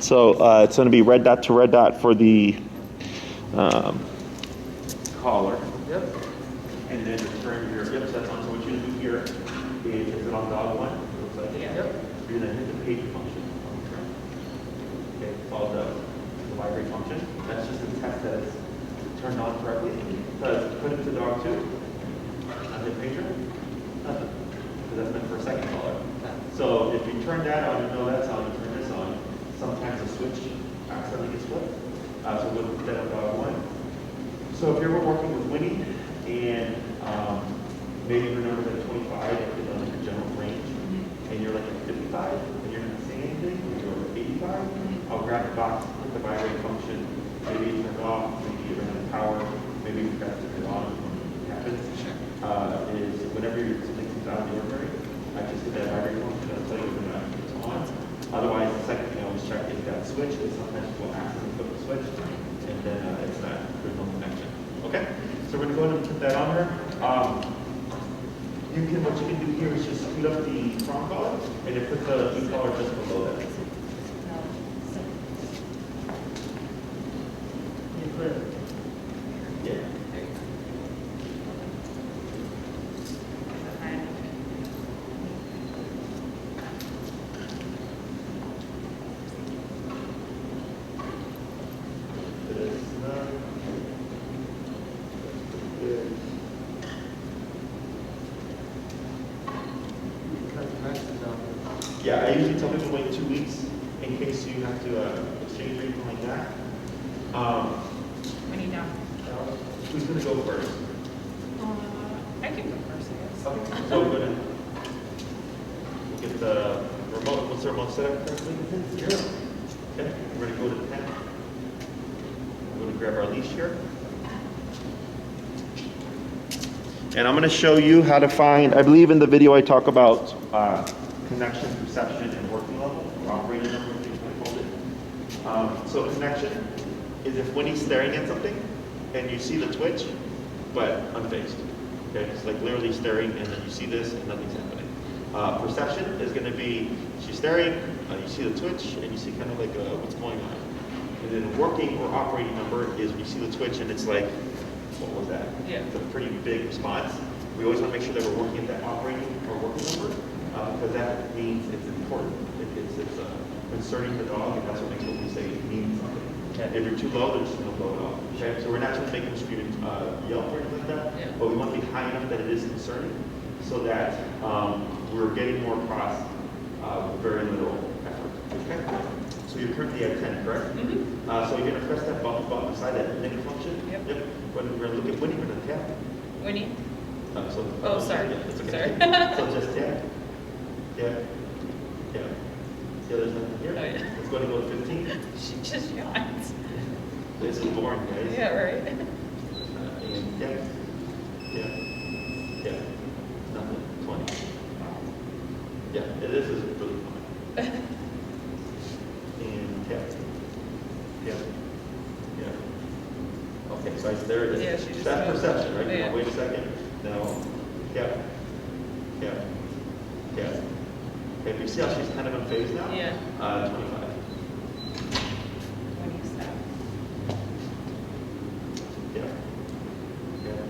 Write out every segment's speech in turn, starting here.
So it's going to be red dot to red dot for the collar. Yep. And then return your, yep, so that's on. So what you're going to do here is it on dog one? It looks like it. Yep. You're going to hit the page function. Okay, it's called the vibrate function. That's just a test that it's turned on correctly. Because put it to dog two, on the pager, nothing. Because that's meant for a second collar. So if you turn that on, you know that's on, you turn this on, sometimes the switch accidentally gets flipped. So we'll put that on dog one. So if you were working with Winnie and maybe your number's at 25 and on your general range, and you're like at 55 and you're not saying anything, or you're at 85, I'll grab the box, put the vibrate function, maybe you turn it off, maybe you run out of power, maybe you forgot to turn it on. What happens is whenever something comes out of the ordinary, I just hit that vibrate function and I'll tell you when it's on. Otherwise, the second thing I always check is that switch, because sometimes we'll accidentally flip the switch, and then it's not, there's no connection. Okay? So we're going to go ahead and put that on there. What you can do here is just speed up the prong collar, and then put the e-collar just below that. Yeah. Yeah, I usually tell people to wait 2 weeks in case you have to exchange or anything like that. When you down? Who's going to go first? I can go first, I guess. Okay, so we're going to get the remote. What's the remote set up correctly? Zero. Okay, we're going to go to 10. We're going to grab our leash here. And I'm going to show you how to find, I believe in the video I talk about connection, perception, and working level, or operating number, things I called it. So connection is if Winnie's staring at something and you see the twitch, but unfazed. Okay, it's like literally staring and then you see this and nothing's happening. Perception is going to be she's staring, you see the twitch, and you see kind of like what's going on. And then working or operating number is when you see the twitch and it's like, what was that? Yeah. It's a pretty big response. We always want to make sure that we're working at that operating or working number because that means it's important. It's concerning the dog, and that's what makes what we say means something. Okay. If you're too low, they're just going to blow it off. Okay? So we're not trying to make them scream and yell or anything like that, but we want to be high enough that it is concerning so that we're getting more across with very little effort. Okay? So you're currently at 10, correct? Mm-hmm. So you're going to press that button beside that negative function. Yep. When we're going to look at Winnie, we're going to tap. Winnie? Oh, sorry. Yeah, it's okay. Sorry. So just tap. Yeah. Yeah. See, there's nothing here. Oh, yeah. Let's go ahead and go to 15. She just yawns. This is boring, guys. Yeah, right. And yeah. Yeah. Yeah. Nothing. 20. Yeah, this is really fun. And tap. Yeah. Yeah. Okay, so there it is. Yeah, she just That's knows. perception, right? Yeah. Wait a second. No. Yeah. Yeah. Yeah. Okay, but you see how she's kind of unfazed now? Yeah. 25. When you stop. Yeah. Yeah.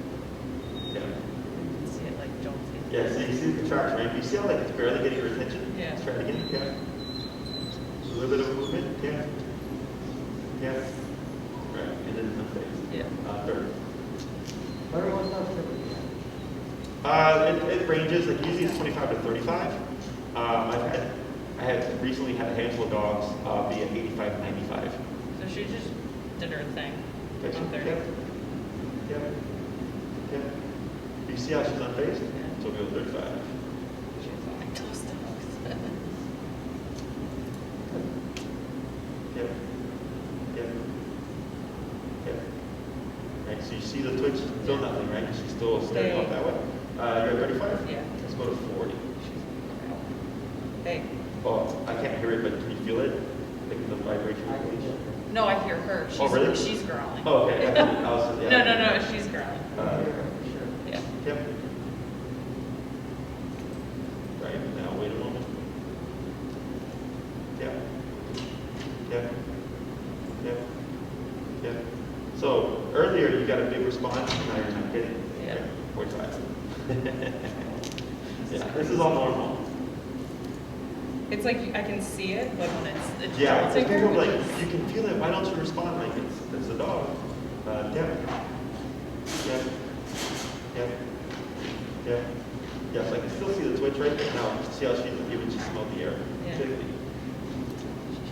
Yeah. You can see it like jolting. Yeah, so you see the contraction, right? You see how like it's barely getting your attention? Yeah. Let's try it again. Yeah. A little bit of movement. Yeah. Yeah. Right. And then unfazed. Yeah. Third. Everyone's not typically. It ranges, like usually it's 25 to 35. I have recently had a handful of dogs be at 85 and 95. So she just did her thing. Okay, On 30. Yeah. Yeah. You see how she's unfazed? So we'll go 35. She's like those dogs. Yeah. Yeah. Yeah. Right, so you see the twitch? Still nothing, right? She's still staring off that way. You're at 35? Yeah. Let's go to 40. Hey. Oh, I can't hear it, but can you feel it? Like the vibration? No, I hear her. She's, really? She's growling. Oh, okay. Yeah. No, she's growling. Yeah. Yep. Right, now wait a moment. Yeah. Yeah. here, you got a big response, now you're not getting. Yeah. 45. Yeah, this is all normal. It's like I can see it, but when it's Yeah, jolting think her, of like, which is- you can feel it, why don't you respond like it's a dog? Yeah. Yeah. Yeah. Yeah. Yeah, so I can still see the twitch right there now. See how she's even just smelled the air. Yeah. 50.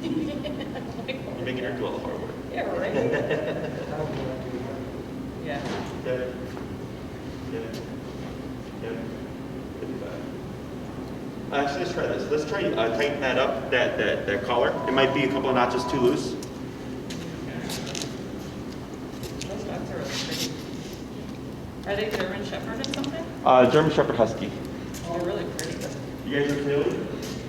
You're making her do all the hard work. Yeah, right. Yeah. Yeah. Yeah. Yeah. 55. Actually, let's try this. Let's try tighten that up, that collar. It might be a couple of notches too loose. Those dogs are really pretty. Are they German Shepherd or something? German Shepherd Husky. They're really pretty. You guys are Coyote?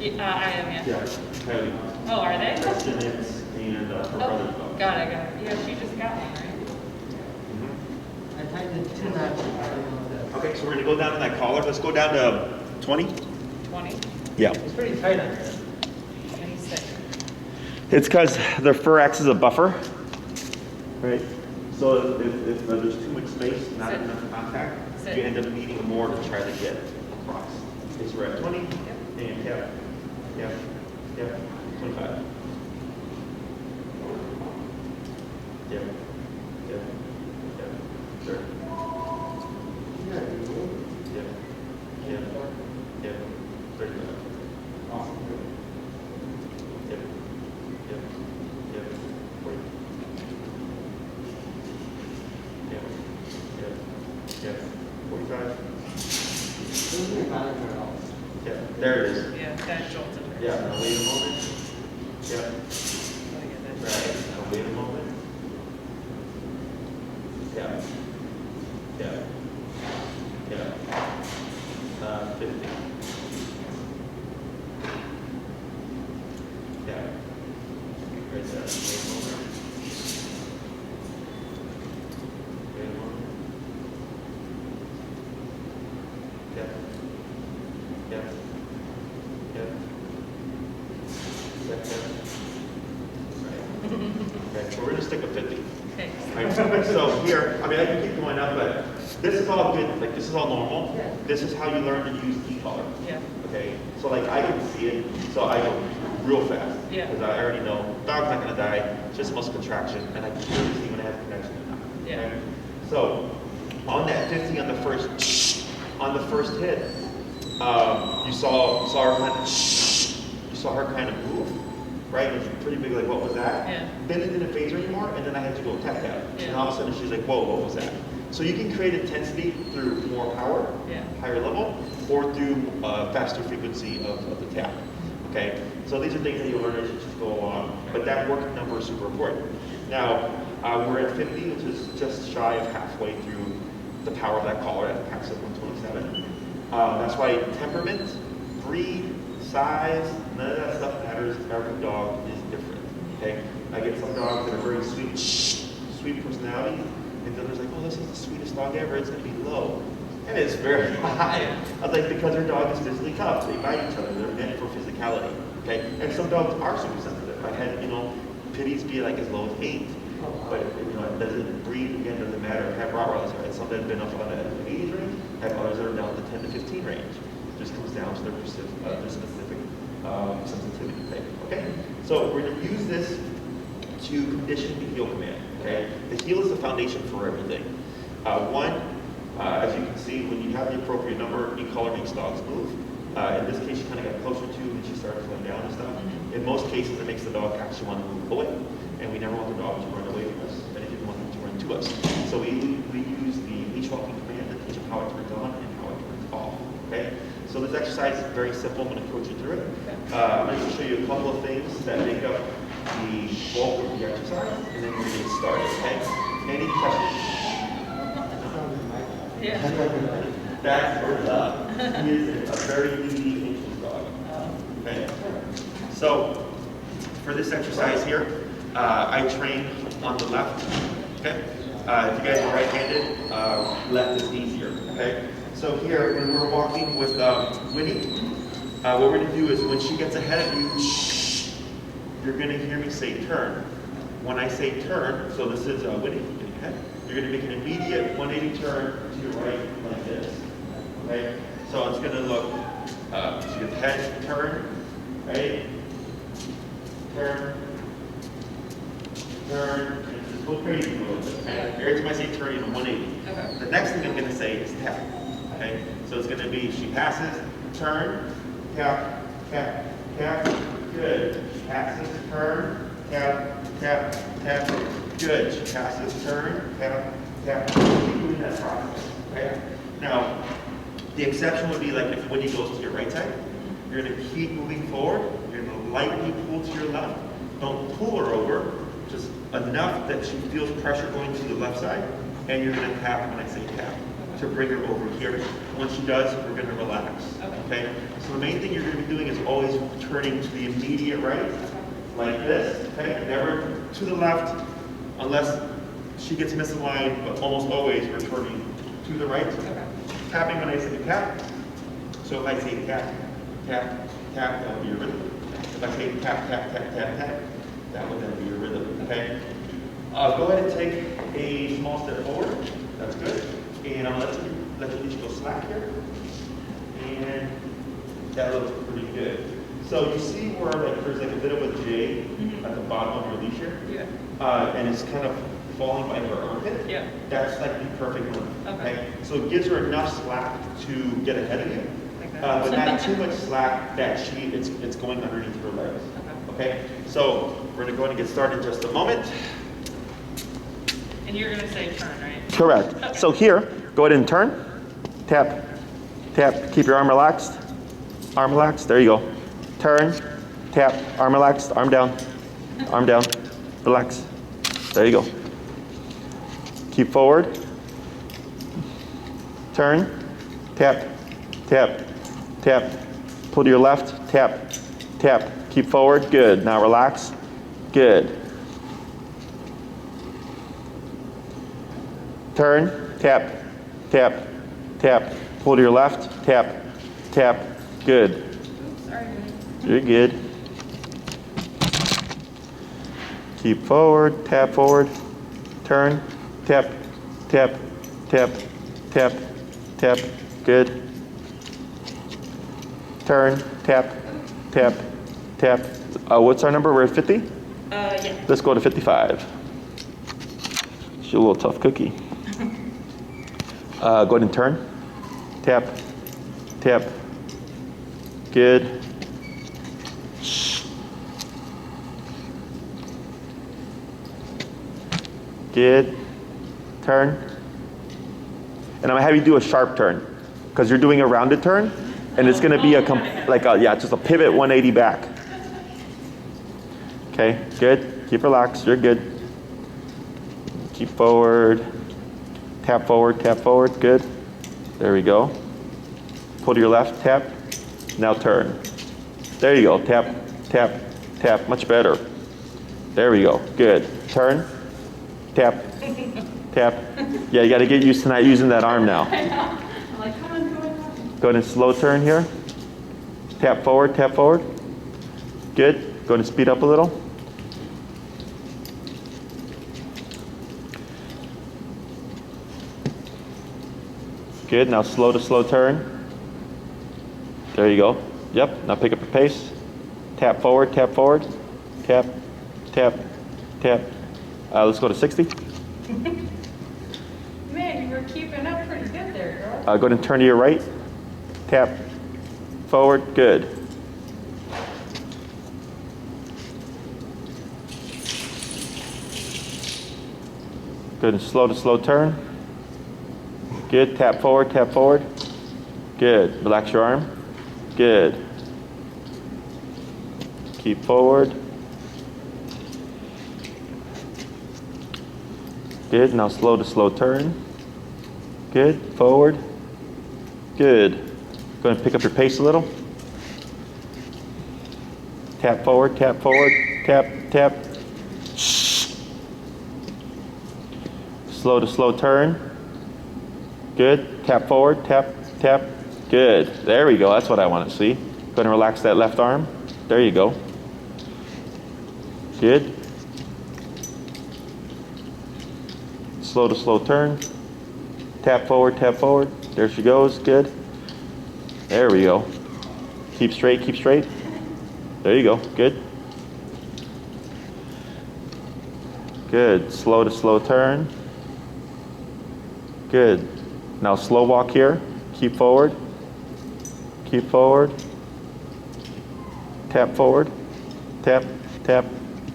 Yeah, I am, yeah. Yeah, Coyote. Oh, are they? Kristen is and her brother's Oh, dog. got it. Yeah, she just got one, right? Mhm. I tightened it 2 notches. I don't know if Okay, so we're gonna go down to that collar. Let's go down to 20. 20. Yeah. It's pretty tight on there. 26. It's because the fur acts as a buffer, right? So if there's too much space, not Sit. enough contact, Sit. you end up needing more to try to get across. Okay, so we're at 20, and yeah, 25. Yeah, sure. Yeah, 35. Awesome. Yep. 40. Yep. 45. Yeah, there it is. Yeah, that jolted her. Yeah, now wait a moment. Yep, Gotta get that. right, now wait a moment. Yeah. 50. Yeah. Right there, wait a moment. Wait a moment. Yep. Right. Okay, so we're gonna stick with 50. Okay. Right, so here, I mean, I can keep going up, but this is all good, like, this is all normal. Yeah. This is how you learn to use e-collar. Yeah. Okay, so like, I can see it, so I go real fast. Yeah. Because I already know, dog's not gonna die, it's just muscle contraction, and I can clearly see when I have connection or not. Yeah. Okay? So, on that 50, on the first hit, you saw her kind of move, right? It was pretty big, like, what was that? Yeah. Then it didn't phase her anymore, and then I had to go tap tap. Yeah. And all of a sudden she's like, whoa, what was that? So you can create intensity through more power, Yeah. higher level, or through faster frequency of the tap. Okay? So these are things that you'll learn as you just go along, but that working number is super important. Now, we're at 50, which is just shy of halfway through the power of that collar at packs of 127. That's why temperament, breed, size, none of that stuff matters. Every dog is different. Okay? I get some dogs that are very sweet personality, and then there's like, oh, this is the sweetest dog ever. It's gonna be low, and it's very high. I was like, because their dog is physically tough. They bite each other. They're meant for physicality. Okay? And some dogs are super sensitive. I had, pitties be like as low as 8. But it doesn't breed, again, doesn't matter. I have Rottweilers, right? Some that have been up on the age range, I have others that are down to 10 to 15 range. It just comes down to their specific sensitivity thing. Okay? So we're going to use this to condition the heel command. Okay? The heel is the foundation for everything. As you can see, when you have the appropriate number, e-collar makes dogs move. In this case, she kind of got closer to and she started slowing down and stuff. Mm-hmm. In most cases, it makes the dog actually want to move away. And we never want the dog to run away from us. Anything we want them to run to us. So we use the leash walking command to teach them how it turns on and how it turns off. Okay? So this exercise is very simple. I'm going to coach you through it. I'm going to show you a couple of things that make up the bulk of the exercise, and then we're going to get started. Okay? Any questions? Yeah. That's her dog. He is a very unique ancient dog. Okay? So for this exercise here, I train on the left. Okay? If you guys are right-handed, left is easier. Okay? So here, when we're walking with Winnie, what we're going to do is when she gets ahead of you, you're going to hear me say turn. When I say turn, so this is Winnie getting ahead, you're going to make an immediate 180 turn to your right like this. Okay? So it's going to look, so your head turn, right? Turn, and just go crazy a little bit. Okay? Every time I say turn, 180. Okay. The next thing I'm going to say is tap. Okay? So it's going to be, she passes, turn, tap, tap, tap, good. She passes, turn, tap, tap, tap, good. She passes, turn, tap, tap. Keep doing that process. Okay? Now, the exception would be like if Winnie goes to your right side, you're going to keep moving forward. You're going to lightly pull to your left. Don't pull her over, just enough that she feels pressure going to the left side, and you're going to tap when I say tap to bring her over here. Once she does, we're going to relax. Okay? So the main thing you're going to be doing is always turning to the immediate right, like this. Okay? Never to the left, unless she gets misaligned, but almost always we're turning to the right. Tapping when I say tap. So if I say tap, tap, tap, that would be your rhythm. If I say tap, tap, tap, tap, tap, that would then be your rhythm. Okay? Go ahead and take a small step forward. That's good. And I'm going to let your leash go slack here. And that looks pretty good. So you see where like, there's like a bit of a J at the bottom of your leash here? Yeah. And it's kind of falling by her armpit? Yeah. That's like the perfect one. Okay. So it gives her enough slack to get ahead of you, Like but that. not too much slack that it's going underneath her legs. Okay? So we're going to go ahead and get started in just a moment. And you're going to say turn, right? Correct. Okay. So here, go ahead and turn. Tap, tap, keep your arm relaxed. Arm relaxed, there you go. Turn, tap, arm relaxed, arm down, relax. There you go. Keep forward. Turn, tap, tap, tap. Pull to your left, tap, tap. Keep forward, good. Now relax, good. Turn, tap, tap, tap. Pull to your left, tap, tap, good. Oops, sorry. You're good. Keep forward, tap forward, turn, tap, tap, tap, tap, tap, good. Turn, tap, tap, tap. What's our number? We're at 50? Yeah. Let's go to 55. She's a little tough cookie. Go ahead and turn. Tap, tap. Good. Good. Turn. And I'm gonna have you do a sharp turn because you're doing a rounded turn, and it's gonna be just a pivot 180 back. Okay, good. Keep relaxed. You're good. Keep forward. Tap forward. Tap forward. Good. There we go. Pull to your left. Tap. Now turn. There you go. Tap. Tap. Tap. Much better. There we go. Good. Turn. Tap. Tap. Yeah, you got to get used to not using that arm now. I'm like, come on, go on. Go ahead and slow turn here. Tap forward. Tap forward. Good. Go ahead and speed up a little. Good. Now slow to slow turn. There you go. Yep. Now pick up your pace. Tap forward. Tap forward. Tap. Tap. Tap. Let's go to 60. Man, you were keeping up pretty good there, girl. Go ahead and turn to your right. Tap. Forward. Good. Good. And slow to slow turn. Good. Tap forward. Tap forward. Good. Relax your arm. Good. Keep forward. Good. Now slow to slow turn. Good. Forward. Good. Go ahead and pick up your pace a little. Tap forward. Tap forward. Tap. Tap. Slow to slow turn. Good. Tap forward. Tap. Tap. Good. There we go. That's what I want to see. Go ahead and relax that left arm. There you go. Good. slow to slow turn. Tap forward, tap forward. There she goes, good. There we go. Keep straight, keep straight. There you go, good. Good, slow to slow turn. Good. Now slow walk here, keep forward. Keep forward. Tap forward, tap, tap.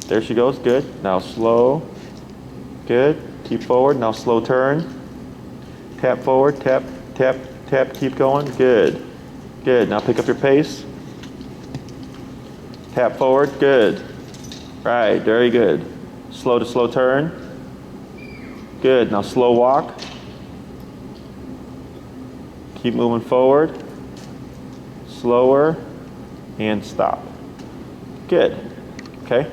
There she goes, good. Now slow, good. Keep forward, now slow turn. Tap forward, tap, tap, tap, keep going, good. Good, now pick up your pace. Tap forward, good. Right, very good. Slow to slow turn. Good, now slow walk. Keep moving forward. Slower, and stop. Good, okay.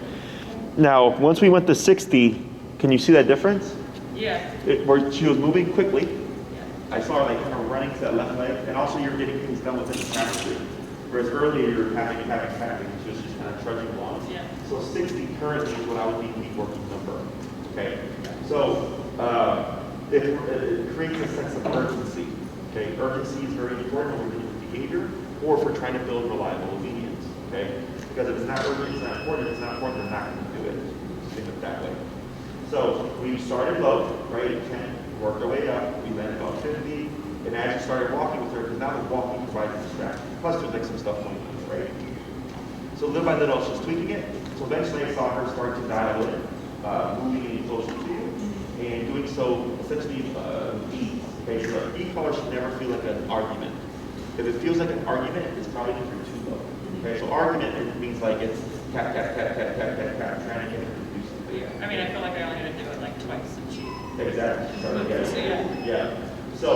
Now, once we went to 60, can you see that difference? Yeah. Where she was moving quickly. Yeah. I saw her like kind of running to that left leg, and also you're getting things done within the practice. Whereas earlier you were having tapping, she was just kind of trudging along. Yeah. So 60 currently is what I would deem the working number. Okay. So it creates a sense of urgency. Okay. Urgency is very important when we're dealing with behavior, or if we're trying to build reliable obedience. Okay. Because if it's not urgent, it's not important. If it's not important, they're not going to do it. Think of it that way. So we started low, right, at 10, worked our way up, we landed about 50, and as you started walking with her, because now the walking provides a distraction. Plus there's like some stuff going on, right? So little by little, she's tweaking it. So eventually I saw her start to dial in, moving in closer to you, and doing so essentially E. Okay, so an E color should never feel like an argument. If it feels like an argument, it's probably because you're too low. Okay, so argument, it means like it's tap, tap, tap, tap, tap, tap, tap, trying to get her to do something. Yeah. I mean, I feel like I only had to do it like twice. Exactly. Start again. So, Yeah. So,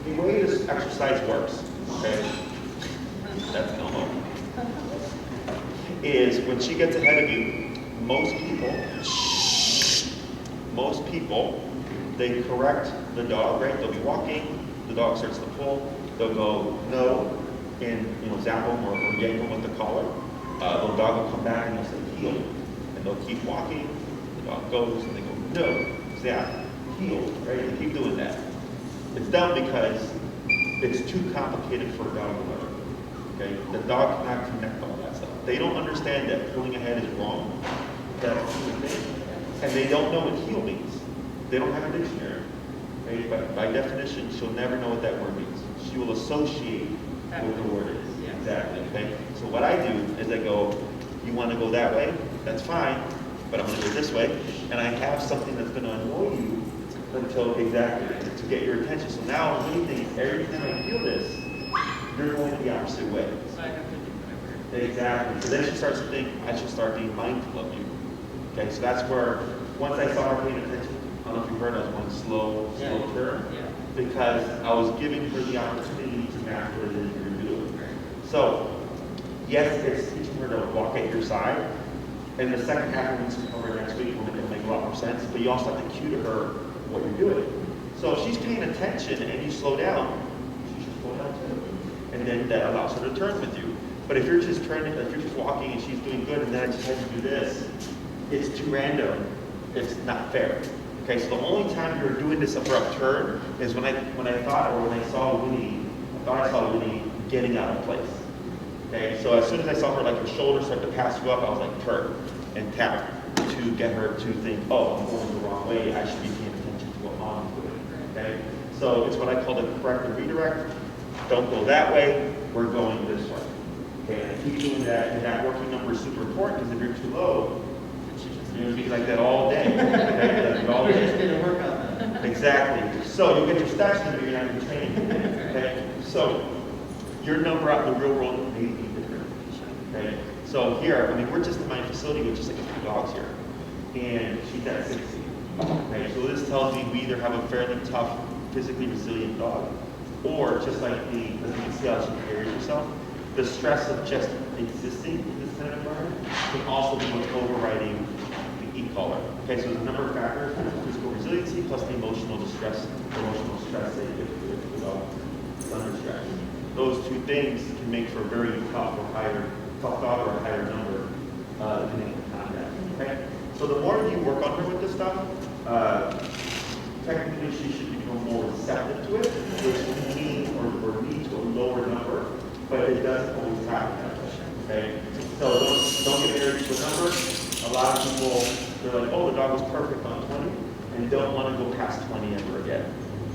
the way this exercise works, okay, that's normal, is when she gets ahead of you, most people, they correct the dog, right? They'll be walking, the dog starts to pull, they'll go no, and zap them or yank them with the collar. The dog will come back and they'll say heel, and they'll keep walking. The dog goes and they go no, zap, heel, right? They keep doing that. It's done because it's too complicated for a dog to learn. Okay, the dog cannot connect all that stuff. They don't understand that pulling ahead is wrong. That's the thing, and they don't know what heel means. They don't have a dictionary. Okay? But by definition, she'll never know what that word means. She will associate what the word is. Yeah. Exactly. Okay. So what I do is I go, you want to go that way? That's fine, but I'm going to go this way, and I have something that's going to annoy you until exactly to get your attention. So now, anything, every time I feel this, you're going the opposite way. So I have to do whatever. Exactly. So then she starts to think, I should start being mindful of you. Okay. So that's where once I saw her paying attention. I don't know if you heard, I was going slow turn, because I was giving her the opportunity to master what it is you're doing. So, yes, it's teaching her to walk at your side, and the second half of this over next week will make a lot more sense, but you also have to cue to her what you're doing. So if she's paying attention and you slow down, she should slow down too. And then that allows her to turn with you. But if you're just turning, if you're just walking and she's doing good and then I just had to do this, it's too random, it's not fair. Okay, so the only time you're doing this abrupt turn is when I saw Winnie, I thought I saw Winnie getting out of place. Okay, so as soon as I saw her, like her shoulders start to pass you up, I was like, turn and tap to get her to think, oh, I'm going the wrong way. I should be paying attention to what Mom's doing. Okay, so it's what I call the correct and redirect. Don't go that way. We're going this way. Okay, and I keep doing that, and that working number is super important because if you're too low, you're going to be like that all day. Okay? Like all We're day. just going to work on that. Exactly. So you'll get your steps in, but you're not going to train. Okay? So your number out in the real world may be different. Okay? So here, I mean, we're just in my facility with just like a few dogs here. And she's at 60. Okay? So this tells me we either have a fairly tough, physically resilient dog, or just like as you can see how she carries herself, the stress of just existing in this kind of environment can also be what's overriding E-collar. Okay, so there's a number of factors: physical resiliency plus the emotional stress that if the dog is under stress. Those two things can make for a very tough dog or a higher number depending on the contact. Okay, So the more you work on her with this stuff, technically she should become more receptive to it, which can mean or lead to a lower number, but it doesn't always happen that way. Okay? So don't get married to a number. A lot of people, they're like, oh, the dog was perfect on 20, and don't want to go past 20 ever again.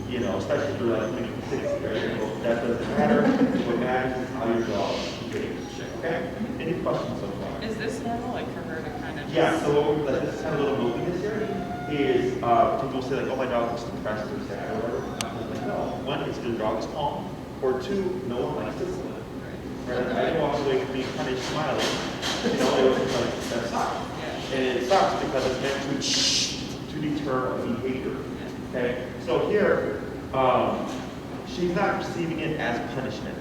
You know, especially if you're like maybe 60, right? Well, that doesn't matter. What matters is how your dog behaves. Okay? Any questions so far? Is this normal, like for her to kind of? Yeah, so what we like, this is kind of a little movie this year, is people say like, oh, my dog looks depressed or sad or whatever. I'm like, no. One, it's because the dog is calm, or two, no one likes this. Right? I walked away from being kind of smiling. You know, it was like, that sucks. And it sucks because it's meant to deter behavior. Okay? So here, she's not receiving it as punishment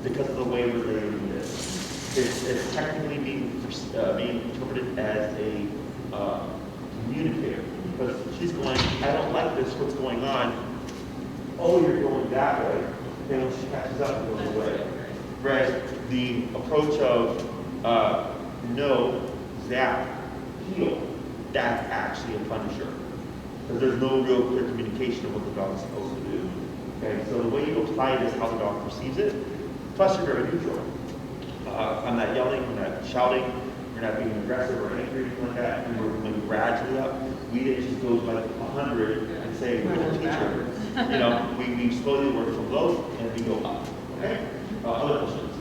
because of the way we're labeling this. It's technically being interpreted as a communicator because she's going, I don't like this, what's going on? Oh, you're going that way. Then when she catches up, it goes away. Whereas the approach of no, zap, heal, that's actually a punisher. Because there's no real clear communication of what the dog is supposed to do. Okay, so the way you apply it is how the dog perceives it. Plus, you're very neutral. I'm not yelling, I'm not shouting, you're not being aggressive or angry or anything like that. And we're moving gradually up. We didn't just go by 100 and say, we're going to teach her. You know, we slowly work from low and we go up. Okay? Other questions?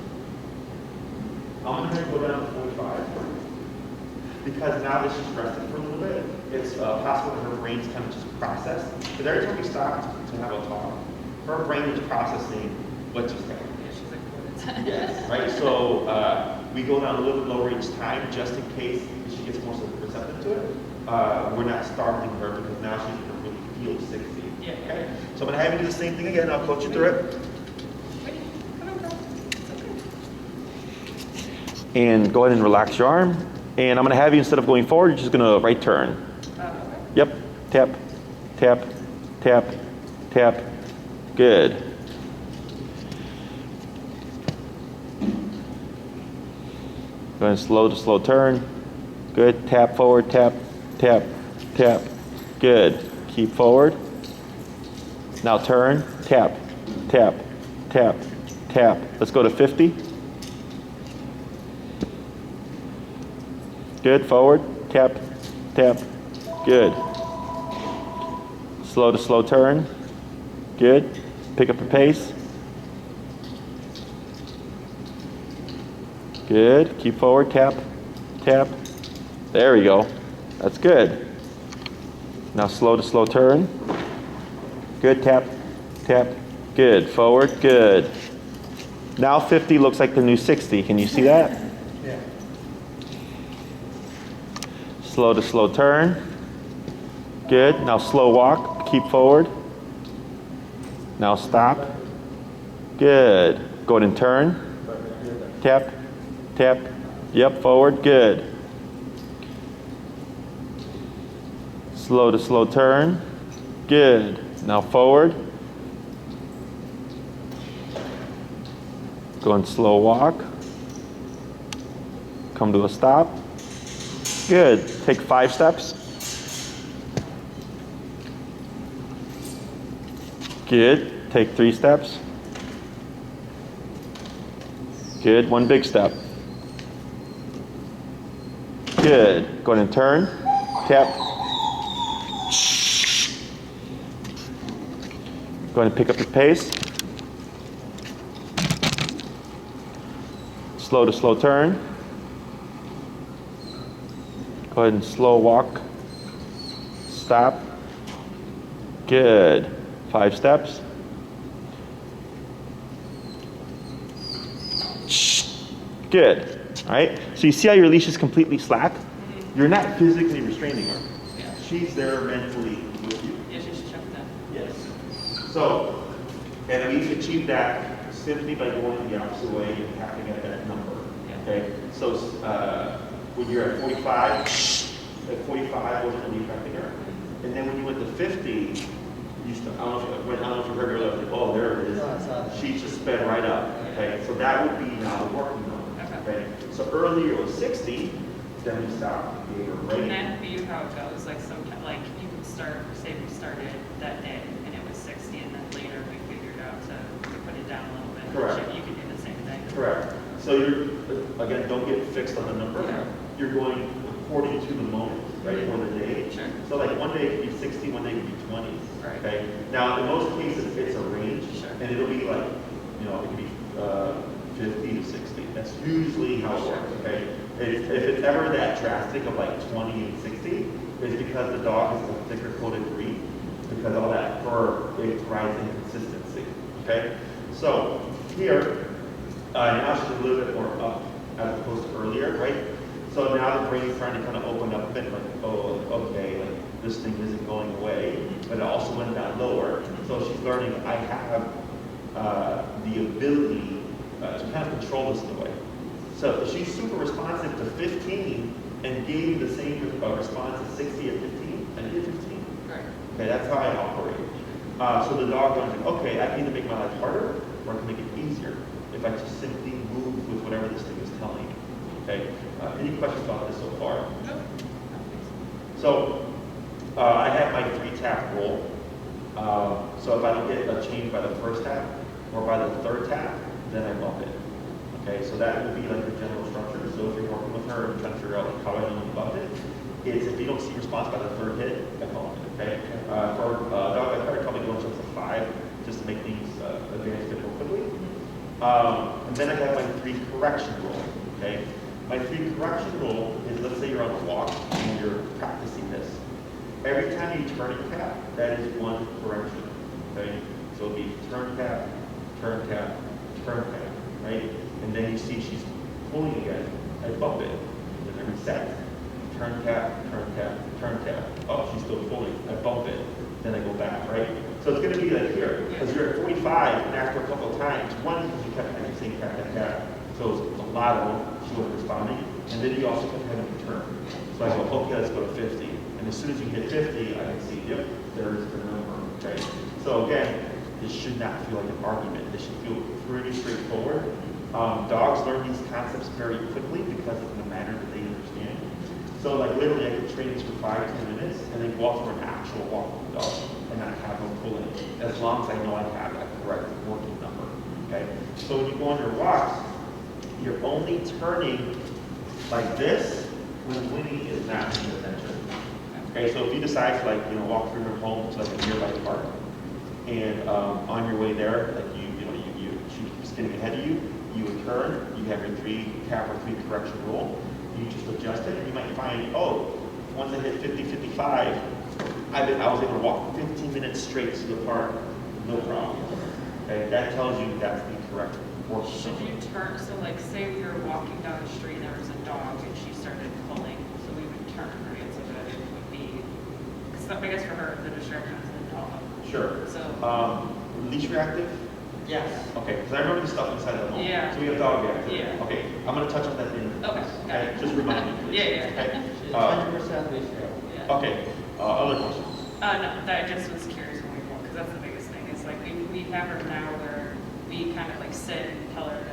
I'm going to go down to 45 because now that she's rested for a little bit, it's possible that her brain's kind of just processed. Because every time we stop to have a talk, her brain is processing what just happened. Yeah, she's like, what is that? Yes, right? So we go down a little bit lower each time just in case she gets more receptive to it. We're not startling her because now she's going to really feel 60. Yeah. Okay? So I'm going to have you do the same thing again. I'll coach you through it. And go ahead and relax your arm. And I'm going to have you, instead of going forward, you're just going to right turn. Okay. Yep. Tap, tap, tap, tap. Good. Go ahead and slow turn. Good. Tap forward, tap, tap, tap. Good. Keep forward. Now turn, tap, tap, tap, tap. Let's go to 50. Good, forward, tap, tap, good. Slow to slow turn, good. Pick up the pace. Good, keep forward, tap, tap. There we go, that's good. Now slow to slow turn. Good, tap, tap, good. Forward, good. Now 50 looks like the new 60, can you see that? Slow to slow turn. Good. Now slow walk. Keep forward. Now stop. Good. Go ahead and turn. Tap. Tap. Yep. Forward. Good. Slow to slow turn. Good. Now forward. Go and slow walk. Come to a stop. Good. Take 5 steps. Good. Take 3 steps. Good. 1 big step. Good. Go ahead and turn. Tap. Go ahead and pick up your pace. Slow to slow turn. Go ahead and slow walk. Stop. Good. 5 steps. Good. All right. So you see how your leash is completely slack? You're not physically restraining her. Yeah. She's there mentally with you. Yeah, she's checked that. Yes. So, and we achieve that simply by going the opposite way and tapping at that number. Yeah. Okay. So when you're at 45, at 45 wasn't really affecting her. And then when you went to 50, you I don't know if you heard earlier, like, oh, there it is. No, I saw that. She just sped right up. Okay. So that would be now the working number. Okay. Okay. So earlier it was 60. then we stop. We gave her a break. Can that be how it goes? Like sometimes, like you can start, say we started that day and it was 60 and then later we figured out to put it down a little bit. Correct. You can do the same thing. Correct. So you're, again, don't get fixed on the number. Yeah. You're going according to the moment, right, for the day. Sure. So like one day it could be 60, one day it could be 20. Right. Okay. Now in most cases it's a range, Sure. and it'll be like, you know, it could be 50 to 60. That's usually how it Sure. works. Okay. If it's ever that drastic of like 20 and 60, it's because the dog is a thicker coated breed, because all that fur, it provides inconsistency. Okay. So here, now she's a little bit more up as opposed to earlier, right? So now the brain's trying to kind of open up a bit, like, oh, okay, like this thing isn't going away, but it also went down lower. So she's learning I have the ability to kind of control this in a way. So if she's super responsive to 15 and gave the same response as 60 at 15, I need 15. Right. Okay, that's how I operate. So the dog goes, okay, I can either make my life harder or I can make it easier if I just simply move with whatever this thing is telling me. Okay. Any questions about this so far? Nope. So I have my 3-tap rule. So if I don't get a change by the first tap or by the third tap, then I bump it. Okay, so that would be like the general structure. So if you're working with her and trying to figure out like, how I know when you bumped it, is if you don't see response by the third hit, I bump it. Okay. For dog, I try to probably go into 5 just to make things advance a bit more quickly. And then I have my 3 correction rule. Okay. My 3 correction rule is, let's say you're on a walk and you're practicing this. Every time you turn a tap, that is 1 correction. Okay. So it'll be turn tap, turn tap, turn tap. Right. And then you see she's pulling again. I bump it. And then I reset. Turn tap, turn tap, turn tap. Oh, she's still pulling. I bump it. Then I go back, right? So it's going to be like here, because you're at 45, and after a couple of times, one, because you kept having the same tap, tap, tap. So it's a lot of them, she wasn't responding. And then you also kept having to turn. So I go, okay, let's go to 50. And as soon as you hit 50, I can see, yep, there's the number, right? So again, this should not feel like an argument. This should feel pretty straightforward. Dogs learn these concepts very quickly because of the manner that they understand. So like literally I could train this for 5-10 minutes and then go off for an actual walk with the dog and not have them pull in, as long as I know I have that correct working number. Okay. So when you go on your walks, you're only turning like this when Winnie is not paying attention. Okay, so if you decide to like, walk through her home to like a nearby park, and on your way there, like she's getting ahead of you, you would turn, you have your 3-tap or 3 correction rule, you just adjust it, and you might find, oh, once I hit 50, 55, I was able to walk 15 minutes straight to the park, no problem. Okay, that tells you that's the correct work. Should you turn, so like say we were walking down the street and there was a dog and she started pulling, so we would turn, right? So that it would be, because I guess for her, the distraction is the dog. Sure. So, leash reactive? Yes. Okay, because I remember the stuff inside the home. Yeah. So we have dog reactive. Yeah. Okay, I'm going to touch on that in. Okay, got it. Just remind me, please. Yeah. Okay. She's 100% leash. Yeah. Okay, other questions? No, that I just was curious when we walk, because that's the biggest thing. It's like we have her now where we kind of like sit and tell her to,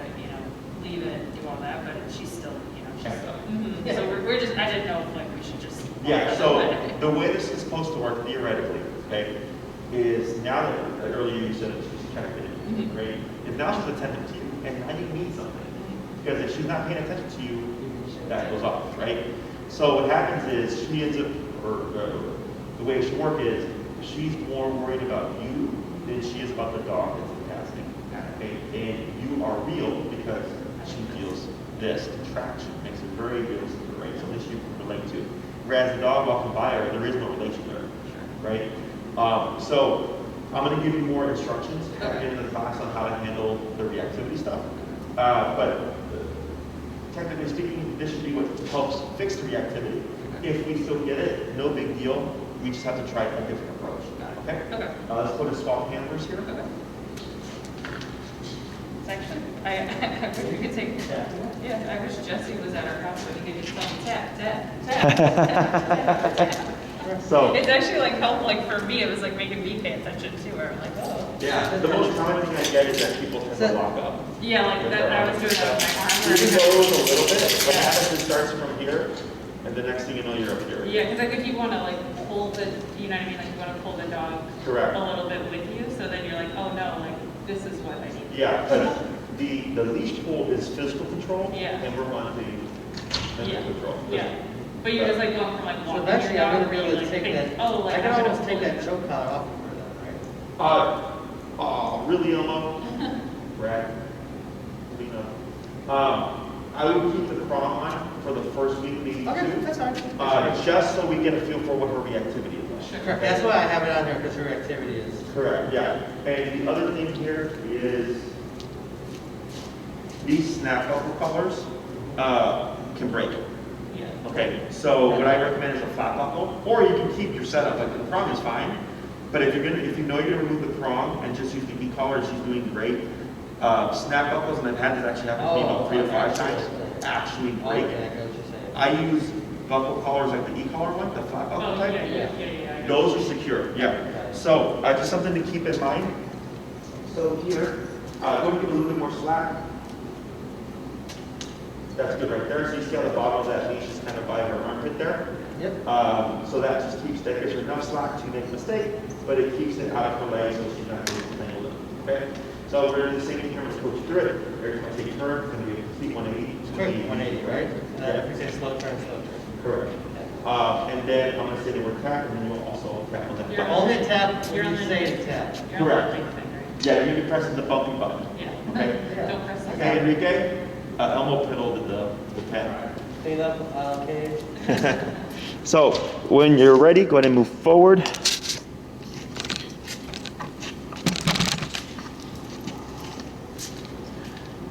leave it and do all that, but she's still, she's Active. Mhm. So we're just, I didn't know if like we should just. Yeah, so the way this is supposed to work theoretically, okay, is now that earlier you said she's checked in, right? If now she's attentive to you, and now you need something. Because if she's not paying attention to you, that goes off, right? So what happens is she ends up, or the way it should work is, she's more worried about you than she is about the dog that's passing. Okay? And you are real because she feels this attraction, makes it very real to her, right? Something she can relate to. Whereas the dog walking by her, there is no relation there, right? So I'm going to give you more instructions at the end of the class on how to handle the reactivity stuff. But technically speaking, this should be what helps fix the reactivity. If we still get it, no big deal. We just have to try a different approach. Okay? Okay. Let's go to swap handlers here. Okay. It's actually, we could take, I wish Jesse was at our house so he could just tell me tap, tap, tap, tap, tap, tap. So It's actually like helped, like for me, it was like making me pay attention too, where I'm like, oh. yeah, the most common thing I get is that people tend to lock up. Yeah, like that, I was doing that with my arm. You can go a little bit. What happens is it starts from here, And the next thing you know, you're up here. Yeah, because I think you want to like pull the, you know what I mean? Like you want to pull the dog Correct. a little bit with you, so then you're like, oh no, like this is what I need. Yeah, but the leash pull is physical control, Yeah. and we're on the mental control. Yeah. But you're just like going from like So walking eventually your I'm dog gonna be where able you, to like, take think, that, oh, like I can I'm gonna almost take pull that it. choke collar off of her then, right? Really, Elmo? Brad? Lena? I would keep the prong on for the first week, maybe Okay, two. that's fine. Just so we get a feel for what her reactivity is like. Sure. Correct, that's why I have it on there, because her activity is. Correct, yeah. And the other thing here is these snap buckle colors can break. Yeah. Okay, so what I recommend is a flat buckle, or you can keep your setup, like the prong is fine, but if you know you're gonna remove the prong and just use the e-collar, she's doing great. Snap buckles, and I've had this actually happen to me about 3 to 5 times, actually break. Okay, I get what you're saying. I use buckle collars like the e-collar one, the flat buckle Oh, type. yeah. Those are secure, yeah. So just something to keep in mind. So here, go to give a little bit more slack. That's good right there. So you see how the bottom of that leash is kind of by her armpit there? Yep. So that just keeps, that gives her enough slack to make a mistake, but it keeps it out of her legs so she's not getting tangled in. Okay? So we're doing the same thing here, let's coach through it. Every time I take a turn, it's going to be a complete 180. Quick 180, right? And then if we say slow turn, slow turn. Correct. And then I'm going to say the word tap, and then we'll also tap on that. You're But on only tap You're when on you the- say tap. You're on Correct. the big thing, right? Yeah, you're pressing the bumpy button. Yeah. Okay. Yeah. Don't press the Okay, Enrique? Elmo piddled the pen. Clean up, okay. So when you're ready, go ahead and move forward.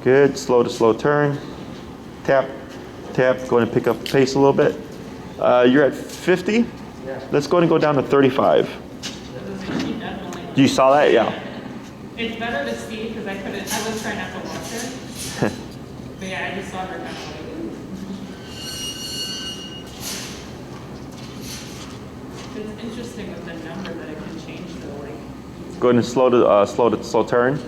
Good, slow to slow turn. Tap, tap, go ahead and pick up the pace a little bit. You're at 50. Yeah. Let's go ahead and go down to 35. She definitely. You saw that? Yeah. It's better to see because I was trying not to watch her. But yeah, I just saw her kind of like, ooh. It's interesting with the number that it can change though, like. Go ahead and slow turn.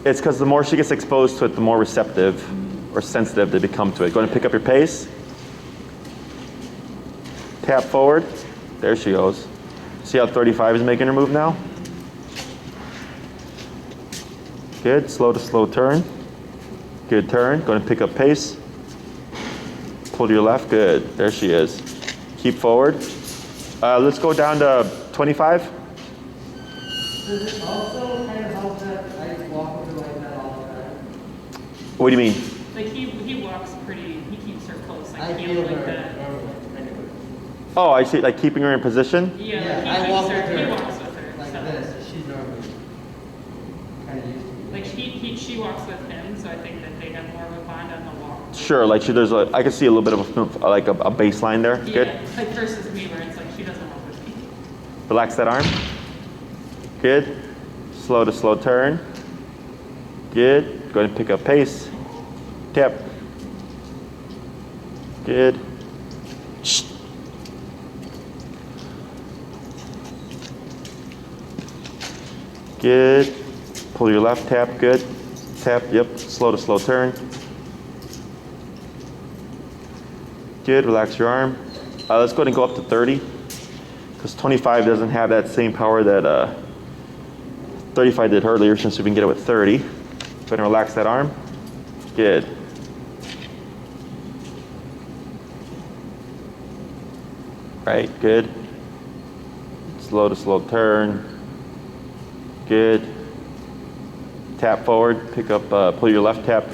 It's because the more she gets exposed to it, the more receptive or sensitive they become to it. Go ahead and pick up your pace. Tap forward. There she goes. See how 35 is making her move now? Good, slow to slow turn. Good turn, go ahead and pick up pace. Pull to your left, good, there she is. Keep forward. Let's go down to 25. Does it also kind of help that I walk with her like that all the time? What do you mean? Like he walks pretty, he keeps her close, like I he feel like her that. normally, anyway. Oh, I see, like keeping her in position? Yeah, Yeah, like I he walk keeps with her, he her walks with her. like so. this, she's normally kind of used to me. Like she walks with him, so I think that they have more of a bond on the walk. Sure, like I can see a little bit of like a baseline there. Good. Yeah, like versus me where it's like she doesn't walk with me. Relax that arm. Good. Slow to slow turn. Good. Go ahead and pick up pace. Tap. Good. Shh. Good. Pull your left, tap, good. Tap, yep. Slow to slow turn. Good, relax your arm. Let's go ahead and go up to 30. Because 25 doesn't have that same power that 35 did earlier, since we can get it with 30. Go ahead and relax that arm. Good. Right, good. Slow to slow turn. Good. Tap forward, pick up, pull your left tap.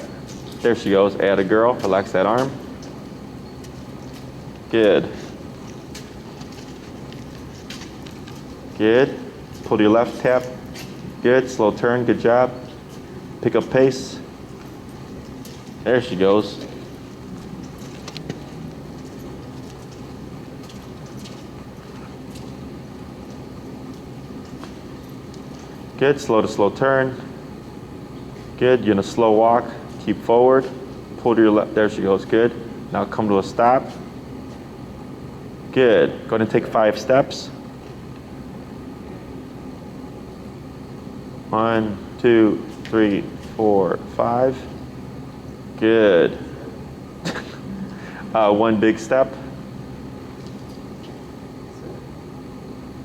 There she goes, add a girl, relax that arm. Good. Good. Pull to your left tap. Good, slow turn, good job. Pick up pace. There she goes. Good, slow to slow turn. Good, you're in a slow walk. Keep forward. Pull to your left, there she goes, good. Now come to a stop. Good, go ahead and take 5 steps. 1, 2, 3, 4, 5. Good. 1 big step.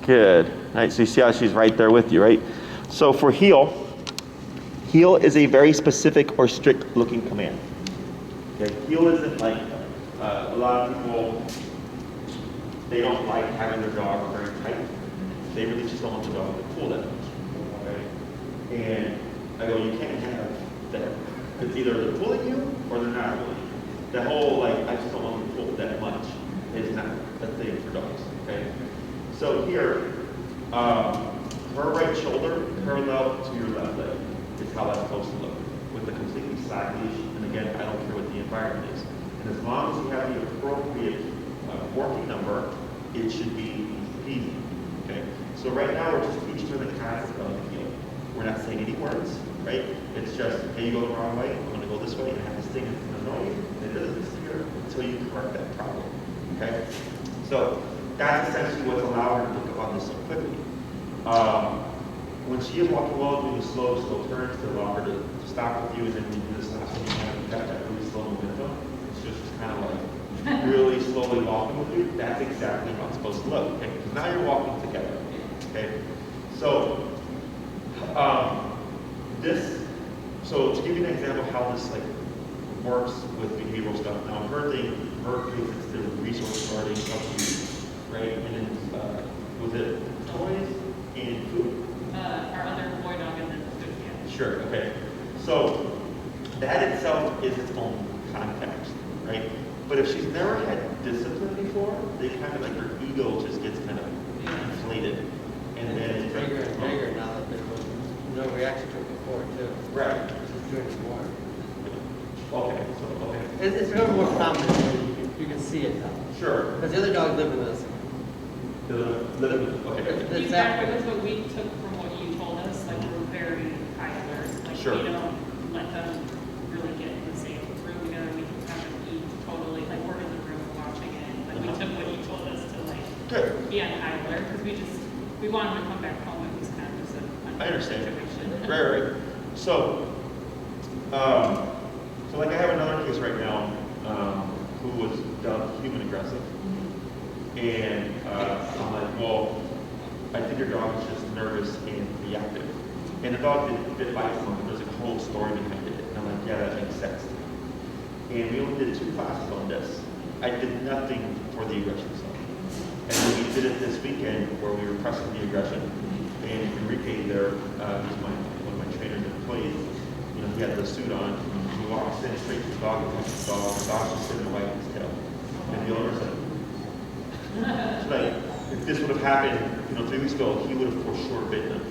Good. All right, so you see how she's right there with you, right? So for heel is a very specific or strict looking command. Okay, heel isn't like a lot of people, they don't like having their dog very tight. They really just don't want the dog to pull that much. Okay? And I go, you can't have that. It's either they're pulling you or they're not pulling you. That whole like, I just don't want to pull that much is not a thing for dogs. Okay? So here, her right shoulder parallel to your left leg is how that's supposed to look with the completely slack leash. And again, I don't care what the environment is. And as long as you have the appropriate working number, it should be easy. Okay? So right now we're just teaching her the concept of heel. We're not saying any words, right? It's just, hey, you go the wrong way, I'm going to go this way, and I have this thing that's going to annoy you, and it doesn't disappear until you correct that problem. Okay? So that's essentially what's allowing her to pick up on this so quickly. When she is walking well, doing slow turns to allow her to stop with you, and then when you do this last one, you kind of got that really slow momentum. It's just kind of like really slowly walking with you. That's exactly how it's supposed to look. Okay? Because now you're walking together. Okay? So so to give you an example of how this like works with behavioral stuff. Now, her case, it's the resource guarding of you, right? And then was it toys and food? Our other boy dog and then food, yeah. Sure. Okay. So that itself is its own context, right? But if she's never had discipline before, they kind of like her ego just gets kind of inflated, and then it's bigger and bigger now that there was no reaction to it before too. Right. She's doing it more. Okay. So okay. It's a little more prominent. You can see it now. Sure. Because the other dog lived with us. Okay. Exactly, that's what we took from what you told us, like we're very high alert, like Sure. we don't let them really get in the same room together, we can have them eat totally, like we're in the room watching it, like we took what you told us to like Good. be on high alert, because we want them to come back home, it was kind of just a I understand. situation. Right. So like I have another case right now who was dubbed human aggressive. And I'm like, well, I think your dog is just nervous and reactive. And the dog did bite someone. There's a whole story behind it. And I'm like, yeah, that makes sense. And we only did 2 classes on this. I did nothing for the aggression zone. And then we did it this weekend where we were pressing the aggression. And Enrique there, who's one of my trainers and employees, you know, he had the suit on. He walks in straight to the dog and touches the dog. The dog's just sitting and wagging his tail. And the owner's like, like, if this would have happened, 3 weeks ago, he would have for sure bitten him.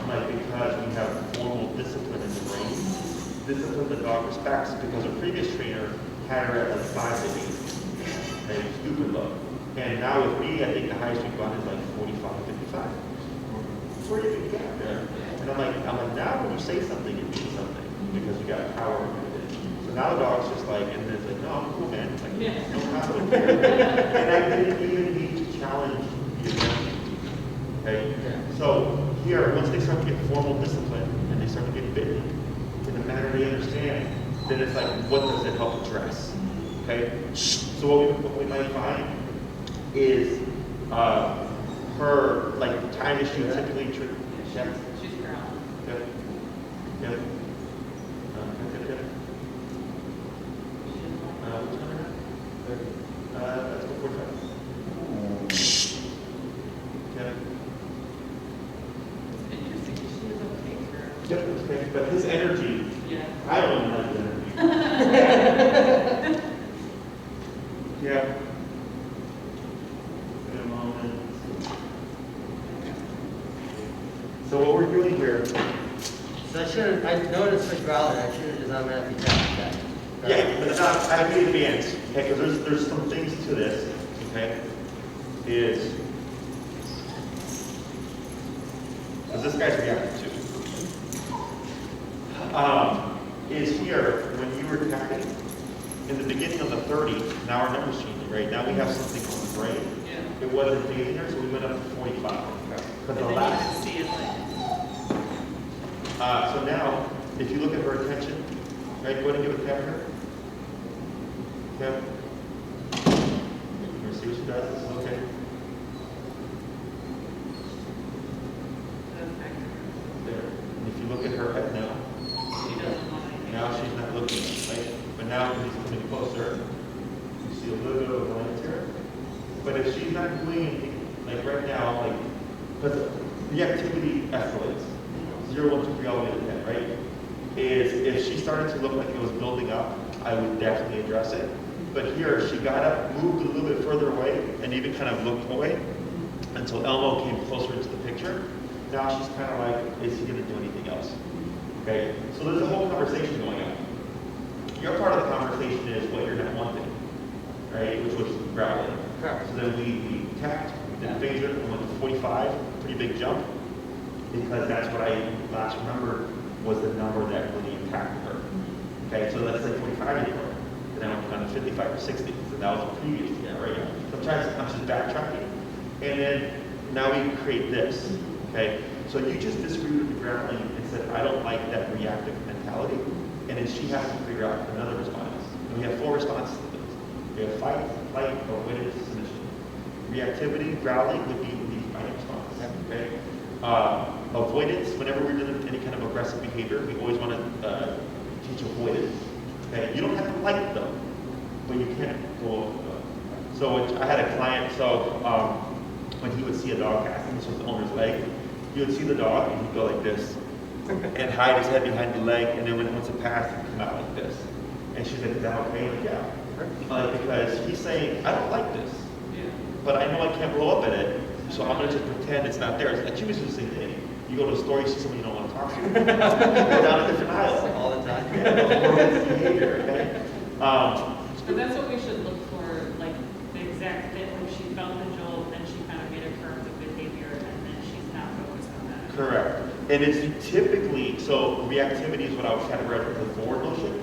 Like, because we have formal discipline in the brain, discipline the dog respects, because a previous trainer had her at like 5 to 8, and stupid low. And now with me, I think the highest we've gone is like 45, 55. Where did you get there? And I'm like, now when you say something, it means something, because you got power behind it. So now the dog's just like, and it's like, no, I'm cool, man. It's like, no problem here. And I didn't even need to challenge the aggression. Okay? Yeah. So here, once they start to get formal discipline and they start to get bitten in the manner they understand, then it's like, what does it help address? Okay? So what we might find is her like time issue typically. Yeah. She's ground. Yep. Yep. Let's go 45. Yeah. Interesting, she is okay for. Yep, okay. But his energy, Yeah. I don't even like his energy. Yeah. In a moment. So what we're doing here. So I noticed the growling, I should have just automatically tapped that. Yeah, but it's not, I have to be advanced, okay, because there's some things to this, okay, because this guy's reacting too. Is here, when you were tapping, in the beginning of the 30, now our number's changing, right? Now we have something on the brain. Yeah. It wasn't phasing her, so we went up to 45. Because And the then last. you can see it like. So now, if you look at her attention, right, go ahead and give a tap to her. Tap. We're going to see what she does. This is okay. now when he's coming closer, you see a little bit of a glance here. But if she's not doing anything, like right now, like, because reactivity escalates, 0, 1, 2, 3, all the way to 10, right? Is if she started to look like it was building up, I would definitely address it. But here, she got up, moved a little bit further away, and even kind of looked away until Elmo came closer into the picture. Now she's kind of like, is he going to do anything else? Okay, so there's a whole conversation going on. Your part of the conversation is what you're not wanting, right? Which was growling. Correct. So then we tapped, we did phaser, and went to 45, pretty big jump, because that's what I last remembered was the number that really impacted her. Okay, so let's say 45 anymore. Then I went down to 55 or 60. So that was the previous, right? Sometimes I'm just backtracking. And then now we create this. Okay, so you just disagreed with the growling and said, I don't like that reactive mentality. And then she has to figure out another response. And we have 4 responses to this. We have fight, flight, or avoidance, submission. Reactivity, growling would be the fight response. Okay. Avoidance, whenever we're doing any kind of aggressive behavior, we always want to teach avoidance. Okay. You don't have to like them, but you can't go. So I had a client, when he would see a dog passing, this was the owner's leg, he would see the dog and he'd go like this and hide his head behind the leg, and then once it passed, he'd come out like this. And she's like, is that okay? Like, yeah. Because he's saying, I don't like this, but I know I can't blow up at it, so I'm going to just pretend it's not there. It's you the same thing. You go to a store, you see someone you don't want to talk to. You go down a different aisle. All the time. Yeah, behavior, okay? But that's what we should look for, like the exact fit. When she felt the jolt, then she kind of made a corrective behavior, and then she's not focused on that. Correct. And it's typically, so reactivity is what I would categorize as a forward motion,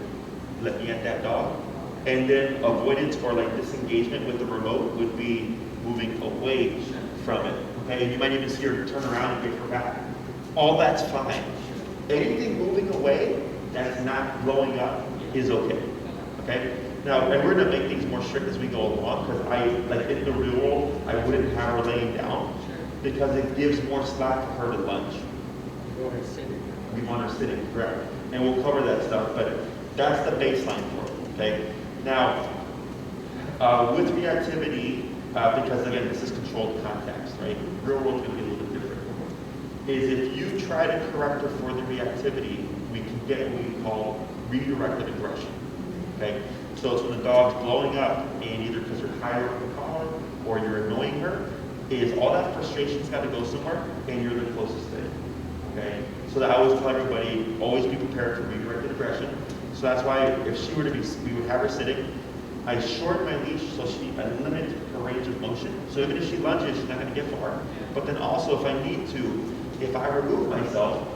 looking at that dog. And then avoidance or like disengagement with the remote would be moving away from it. Okay, and you might even see her turn around and give her back. All that's fine. Anything moving away that's not blowing up is okay. Okay? Now, and we're going to make things more strict as we go along, because in the real world, I wouldn't have her laying down, because it gives more slack for her to lunge. You want her sitting. We want her sitting, correct. And we'll cover that stuff, but that's the baseline for it, okay? Now, with reactivity, because again, this is controlled context, right? Real world's going to be a little bit different. Is if you try to correct her for the reactivity, we can get what we call redirected aggression, okay? So it's when the dog's blowing up, and either because you're higher up the collar or you're annoying her, is all that frustration's got to go somewhere, and you're the closest thing, okay? So that I always tell everybody, always be prepared for redirected aggression. So that's why if she were to be, we would have her sitting. I shorten my leash so I limit her range of motion. So even if she lunges, she's not going to get far. But then also if I need to, if I remove myself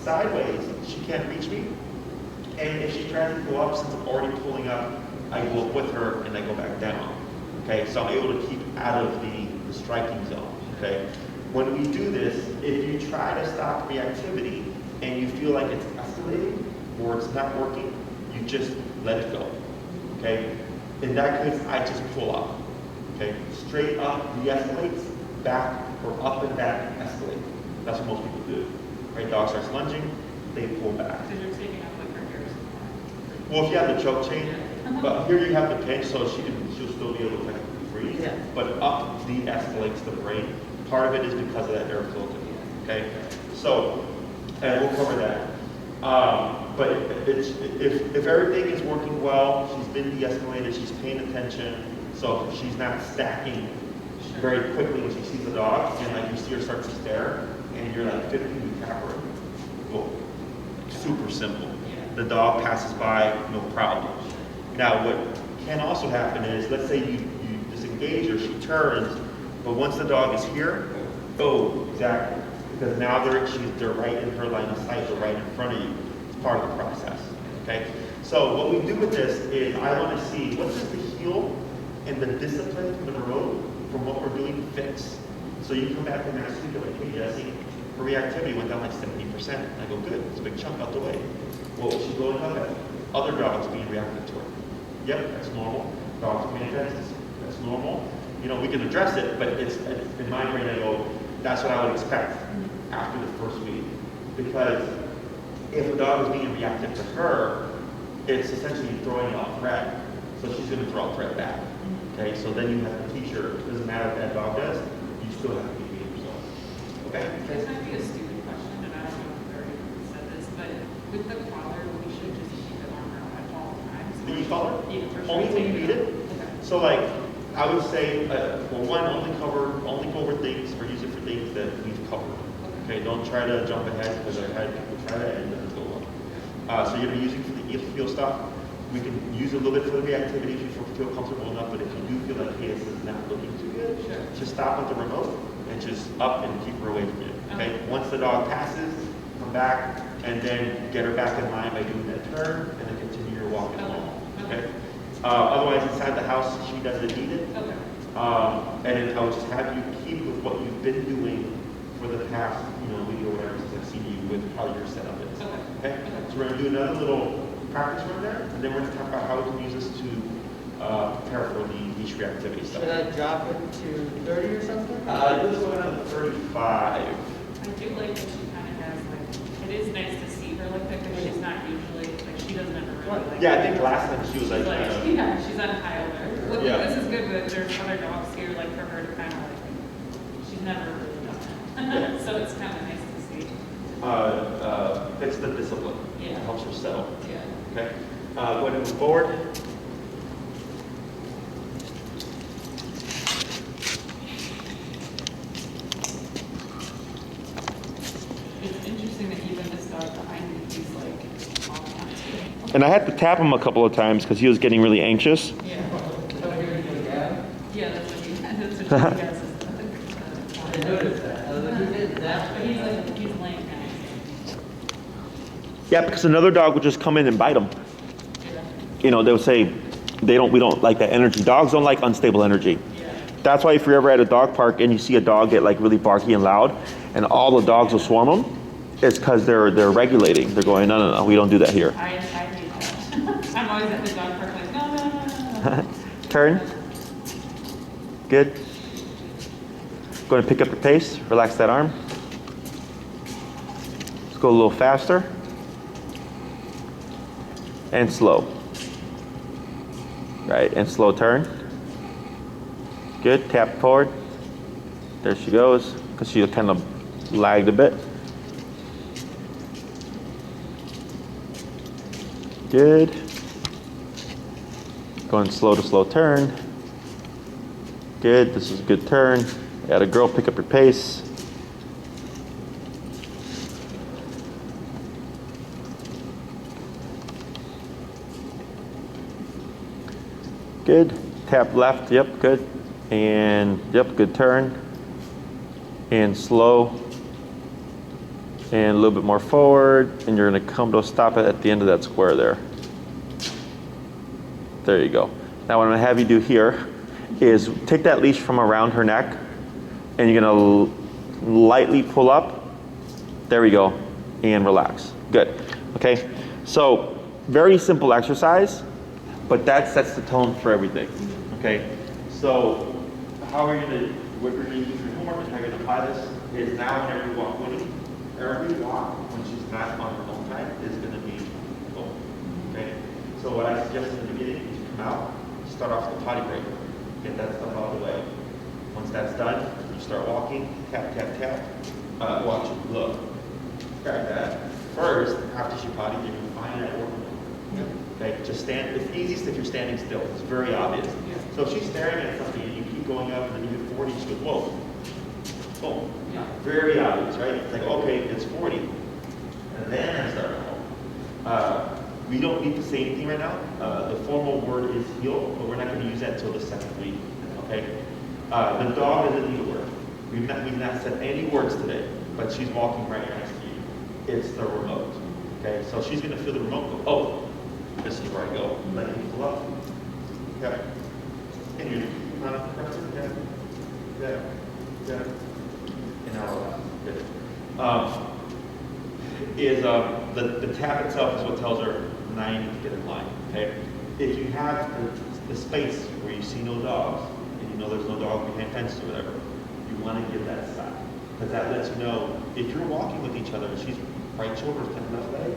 sideways, she can't reach me. And if she tries to go up, since I'm already pulling up, I go up with her and I go back down. Okay, so I'm able to keep out of the striking zone. Okay, when we do this, if you try to stop reactivity and you feel like it's escalating or it's not working, you just let it go. Okay, in that case, I just pull up. Okay, straight up de-escalates, back or up and back escalate. That's what most people do. Right, dog starts lunging, they pull back. Because you're taking up like her ears. Well, if you have the choke chain, but here you have the pinch, so she'll still be able to technically freeze. Yeah. But up de-escalates the brain. Part of it is because of that nerve filter. Okay, so and we'll cover that. But if everything is working well, she's been de-escalated, she's paying attention, so she's not stacking very quickly when she sees the dog, and like you see her start to stare, and you're like 50, you tap her. Cool. Super simple. The dog passes by, no problem. Now, what can also happen is, let's say you disengage her, she turns, but once the dog is here, oh, exactly. Because now they're right in her line of sight, they're right in front of you. It's part of the process, okay? So what we do with this is I want to see what does the heel and the discipline from the remote from what we're doing fix. So you come back to next week and like, hey Jesse, her reactivity went down like 70%. I go, good, it's a big chunk out the way. What was she going up at? Other dogs being reactive to her. Yep, that's normal. Dogs being tested, that's normal. You know, we can address it, but it's in my brain I go, that's what I would expect after the first week. Because if a dog is being reactive to her, it's essentially throwing out threat. So she's going to throw out threat back. Okay, so then you have to teach her, it doesn't matter what that dog does, you still have to behave yourself. Okay? This might be a stupid question, and I don't know if I already said this, but with the collar, we should just keep it on her at all times. The e-collar? Yeah, for sure. Only when you need it. Okay. So like, I would say, well, one, only cover things or use it for things that need to cover. Okay, don't try to jump ahead because I've had people try that and it doesn't go well. So you're going to use it for the feel stuff. We can use a little bit for the reactivity if you feel comfortable enough, but if you do feel like, hey, this is not looking too good, just stop at the remote and just up and keep her away from you. Okay? Once the dog passes, come back and then get her back in line by doing that turn and then continue your walk and home. Okay? Otherwise, inside the house, she doesn't need it. Okay. And then I would just have you keep with what you've been doing for the past, week or whatever, since I've seen you with how your setup is. Okay? So we're going to do another little practice run there, and then we're going to talk about how we can use this to prepare for the leash reactivity stuff. Should I drop it to 30 or something? This is going on 35. I do like that she kind of has, like, it is nice to see her like that, because she's not usually, like, she doesn't ever really, like. Yeah, I think last time she was like, yeah, she's on high alert. Well, Yeah. this is good, but there's other dogs here, like, for her to kind of, like, she's never really done that. So it's kind of nice to see. fix the discipline. Yeah. It helps her settle. Yeah. Okay? Go ahead and move forward. It's interesting that even this dog behind me, he's like, falling out too. And I had to tap him a couple of times because he was getting really anxious. Yeah. Yeah, that's what he does. I noticed that. I was like, who did that? But he's laying down. Yeah, because another dog would just come in and bite him. Yeah. They would say, we don't like that energy. Dogs don't like unstable energy. Yeah. That's why if you're ever at a dog park and you see a dog get like really barky and loud, and all the dogs will swarm them, it's because they're regulating. They're going, no, we don't do that here. I hate that. I'm always at the dog park like, no. Turn. Good. Go ahead and pick up your pace. Relax that arm. Let's go a little faster. And slow. Right, and slow turn. Good, tap forward. There she goes, because she kind of lagged a bit. Good. Going slow to slow turn. Good, this is a good turn. Add a girl, pick up your pace. Good. Tap left, yep, good. And yep, good turn. And slow. And a little bit more forward. And you're gonna come to a stop at the end of that square there. There you go. Now what I'm gonna have you do here is take that leash from around her neck and you're gonna lightly pull up. There we go. And relax. Good. Okay. So very simple exercise, but that sets the tone for everything. Okay. So what we're gonna use for homework and how you're gonna apply this is now whenever you walk Winnie, every walk when she's not on her own time is gonna be full. Okay. So what I suggest in the beginning is you come out, start off with a potty break. Get that stuff out of the way. Once that's done, you start walking, tap, tap, tap. Watch, look. Grab that. First, after she potty, you're going to find that work. Okay, just stand. It's easiest if you're standing still. It's very obvious. Yeah. So if she's staring at something and you keep going up and then you hit 40, she goes, whoa. Boom. Yeah. Very obvious, right? It's like, okay, it's 40. And then I start home. We don't need to say anything right now. The formal word is heel, but we're not going to use that until the second week. Okay? The dog doesn't need a word. We've not said any words today, but she's walking right next to you. It's the remote. Okay? So she's going to feel the remote go, oh, this is where I go. Let me pull up. Okay. And you run up the press it. Yeah. And now relax. Good. The tap itself is what tells her, now you need to get in line, okay? If you have the space where you see no dogs, and you know there's no dog behind fence or whatever, you want to give that stop. Because that lets you know, if you're walking with each other and she's right shoulder's kind of left leg,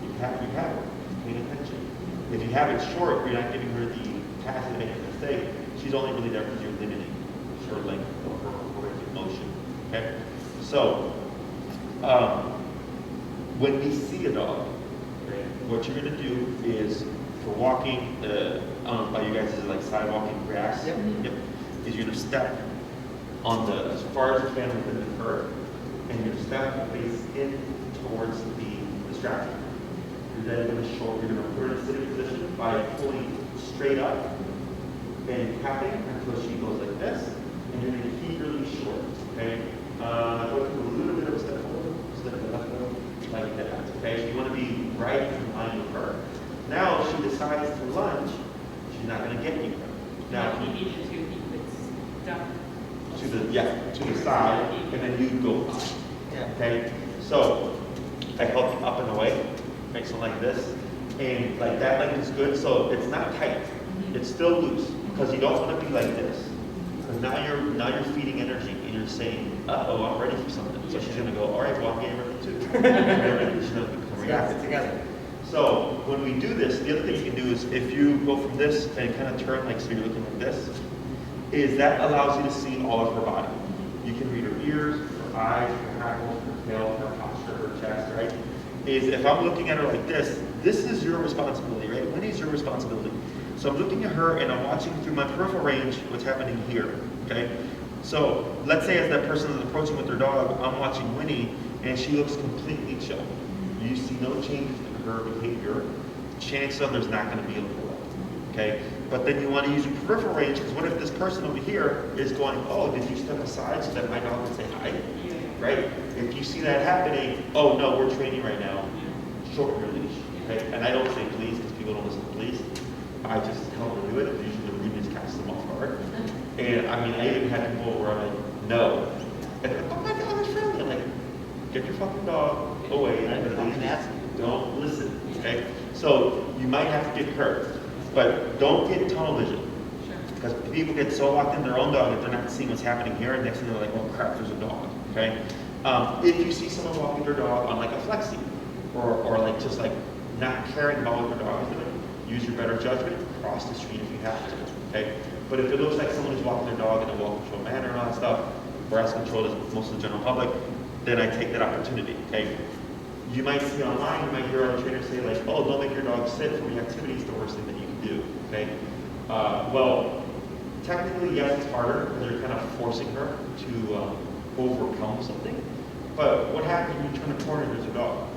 you have her, she's paying attention. you have it short, you're not giving her the task to make a mistake. She's only really there because you're limiting her length of her range of motion. Okay? So, when we see a dog, okay, what you're going to do is, for walking, I don't know about you guys, is it like sidewalking grass? Yep. Yep. Is you're going to step on the, as far as you can within the curve, and you're going to step face in towards the distraction. You're then going to you're going to put her in a sitting position by pulling straight up and tapping until she goes like this, and you're going to keep her leash short, okay? Go through a little bit of a step forward, step left, like that, okay? So you want to be right in line with her. Now, if she decides to lunge, she's not going to get you. Now, He needed to, he could dump. to the side, and then you go up. Yeah. Okay, so I help you up and away, make something like this, and like that length is good. So it's not tight, it's still loose, because you don't want to be like this. Because now you're feeding energy, and you're saying, "Uh-oh, I'm ready for something." So she's gonna go, "All right, well I'm getting ready too." She's gonna become reactive. Together. So when we do this, the other thing you can do is if you go from this and kind of turn like so you're looking like this, is that allows you to see all of her body. You can read her ears, her eyes, her hackles, her tail, her posture, her chest, right? Is if I'm looking at her like this is your responsibility, right? Winnie's your responsibility. So I'm looking at her and I'm watching through my peripheral range what's happening here, okay? So let's say as that person is approaching with their dog, I'm watching Winnie and she looks completely chill. You see no changes in her behavior. Chances are there's not going to be a pull, okay? But then you want to use your peripheral range, because what if this person over here is going, "Oh, did you step aside so that my dog can say hi?" Right? If you see that happening, "Oh no, we're training right now. Shorten your leash." Okay? And I don't say please because people don't listen to please. I just tell them to do it. Usually the rudeness catches them off guard. And I mean, I even had people where I'm like, "No," and they're like, "Oh my God, that's friendly." I'm like, "Get your fucking dog away. Don't listen." Okay? So you might have to get hurt. But don't get tunnel vision. Because people get so locked in their own dog that they're not seeing what's happening here, and next thing they're like, "Oh crap, there's a dog." Okay? If you see someone walking their dog on like a flexi, or like just like not caring about what their dog is doing, use your better judgment, cross the street if you have to. Okay? But if it looks like someone is walking their dog in a well-controlled manner and all that stuff, or as controlled as most of the general public, then I take that opportunity. Okay? You might see online, you might hear our trainers say like, "Oh, don't make your dog sit for reactivity, it's the worst thing that you can do." Okay? Well, technically, yes, it's harder because you're kind of forcing her to overcome something. But what happens when you turn a corner and there's a dog?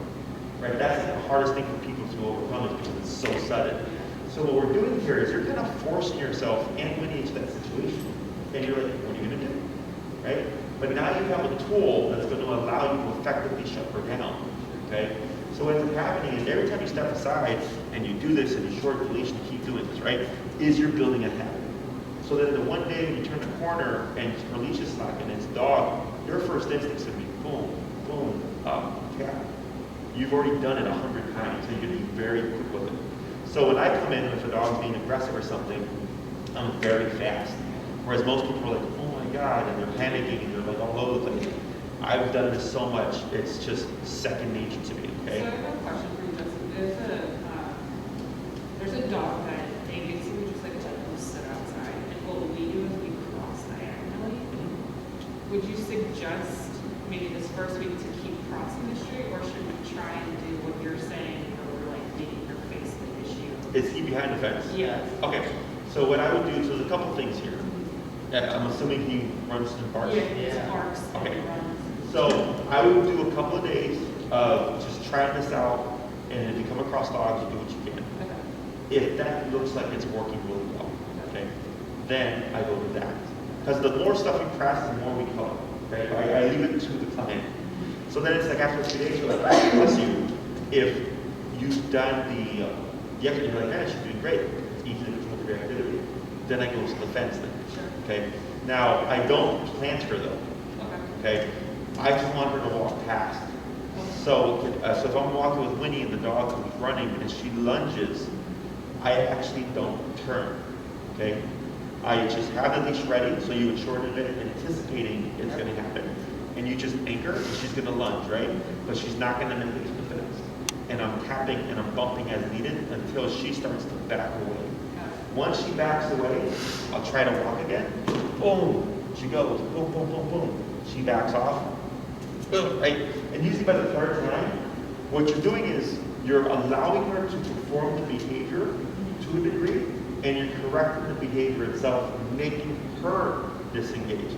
Right? That's the hardest thing for people to overcome is because it's so sudden. So what we're doing here is you're kind of forcing yourself and Winnie into that situation. And you're like, "What are you going to do?" Right? But now you have a tool that's going to allow you to effectively shut her down. Okay? So what ends up happening is every time you step aside and you do this and you shorten the leash and keep doing this, right, is you're building a habit. So that the one day when you turn the corner and her leash is stuck and it's dog, your first instinct is going to be boom, boom, up, tap. You've already done it 100 times, so you're going to be very quick with it. So when I come in if a dog's being aggressive or something, I'm very fast. Whereas most people are like, "Oh my God," and they're panicking and they're like all over the place. I've done this so much, it's just second nature to me, okay? So I have a question for you, Justin. There's a dog that they basically just like let them sit outside, and what we do is we cross diagonally. Would you suggest maybe this first week to keep crossing the street, or should we try and do what you're saying, where we're like making her face the issue? Is he behind the fence? Yes. Okay, so what I would do, so there's a couple things here. I'm assuming he runs and barks? Yeah, he just barks and Okay. runs. So I would do a couple of days of just trying this out, and if you come across dogs, you do what you can. Okay. If that looks like it's working really well, okay, then I go with that. Because the more stuff you practice, the more we color, okay? I leave it to the client. So then it's like after a few days, you're like, bless you. If you've done the exercise, you're like, "Man, she's doing great. It's easy to control the reactivity." Then I go to the fence thing, Sure. okay? Now, I don't plant her though, Okay. okay? I just want her to walk past. So if I'm walking with Winnie and the dog is running and she lunges, I actually don't turn, okay? I just have the leash ready, so you would shorten it, anticipating it's going to happen. And you just anchor, and she's going to lunge, right? But she's not going to make it to the fence. and I'm tapping and I'm bumping as needed until she starts to back away. Once she backs away, I'll try to walk again. Boom, she goes, boom, boom, boom, boom. She backs off, boom, right? And usually by the third time, what you're doing is you're allowing her to perform the behavior to a degree, and you're correcting the behavior itself, making her disengage.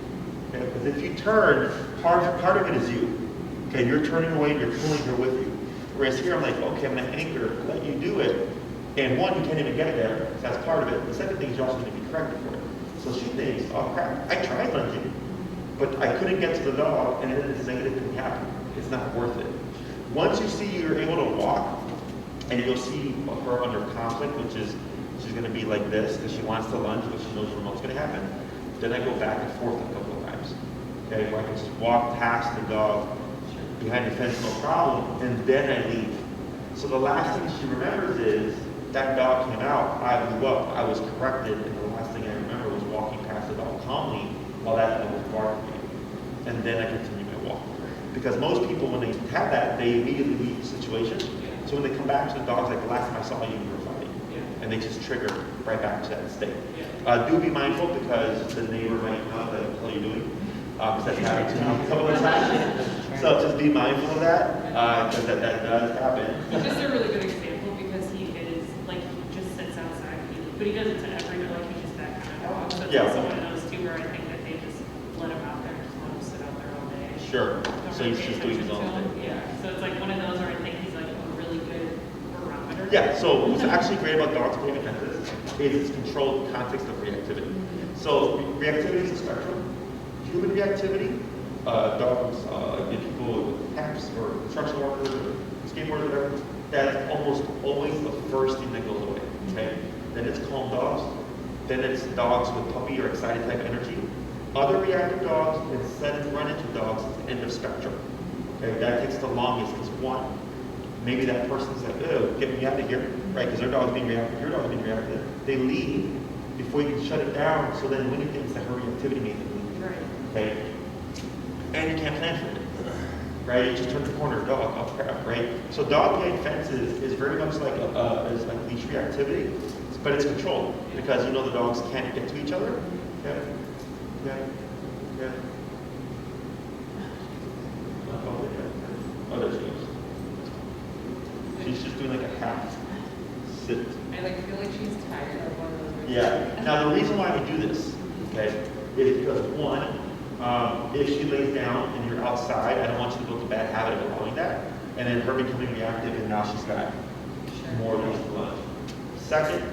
Okay? Because if you turn, part of it is you. Okay, you're turning away, you're pulling her with you. Whereas here I'm like, okay, I'm gonna anchor, let you do it. And one, you can't even get there, so that's part of it. The second thing is you're also gonna be corrected for it. So she thinks, oh crap, I tried lunging, but I couldn't get to the dog, and then this negative thing happened. It's not worth it. Once you see you're able to walk, and you'll see her under conflict, which is she's gonna be like this, because she wants to lunge, but she knows what's gonna happen. Then I go back and forth a couple of times. Okay, where I can just walk past the dog behind the fence, no problem, and then I leave. So the last thing she remembers is that dog came out, I blew up, I was corrected, and the last thing I remember was walking past the dog calmly while that dog was barking at me. And then I continue my walk. Because most people, when they have that, they immediately leave the situation. So when they come back to the dog's like, the last time I saw you, you were fighting. And they just trigger right back to that state. Do be mindful because the neighbor might know that what you're doing. Because that's happened to me a couple of times. So just be mindful of that, because that does happen. It's just a really good example because he is, like, he just sits outside, but he does it to every dog, like, he's just that kind of dog. So it's also one of those two where I think that they just let him out there and just let him sit out there all day. Sure. Don't So really he's pay just doing his attention own to thing. him. Yeah, so it's like one of those where I think he's like a really good barometer. Yeah, so what's actually great about dogs playing defenses is its controlled context of reactivity. So reactivity is a spectrum. Human reactivity, dogs, people with taps or construction workers or skateboarders, whatever, that's almost always the first thing that goes away. Okay? Then it's calm dogs. Then it's dogs with puppy or excited type energy. Other reactive dogs and sudden run into dogs is the end of spectrum. Okay, that takes the longest because one, maybe that person's like, oh, get me out of here, right? Because their dog's being reactive, your dog's being reactive. They leave before you can shut it down, so then Winnie thinks that her reactivity made them leave. Right. Okay? And you can't plan for it. Right? You just turn the corner, dog, oh crap, right? So dog behind fences is very much like leash reactivity, but it's controlled because you know the dogs can't get to each other. Okay? Yeah. Oh, there she goes. She's just doing like a half sit. I like feel like she's tired of one of those. Yeah. Now the reason why we do this, okay, is because one, if she lays down and you're outside, I don't want you to build a bad habit of allowing that, and then her becoming reactive, and now she's got more reason to lunge. Second,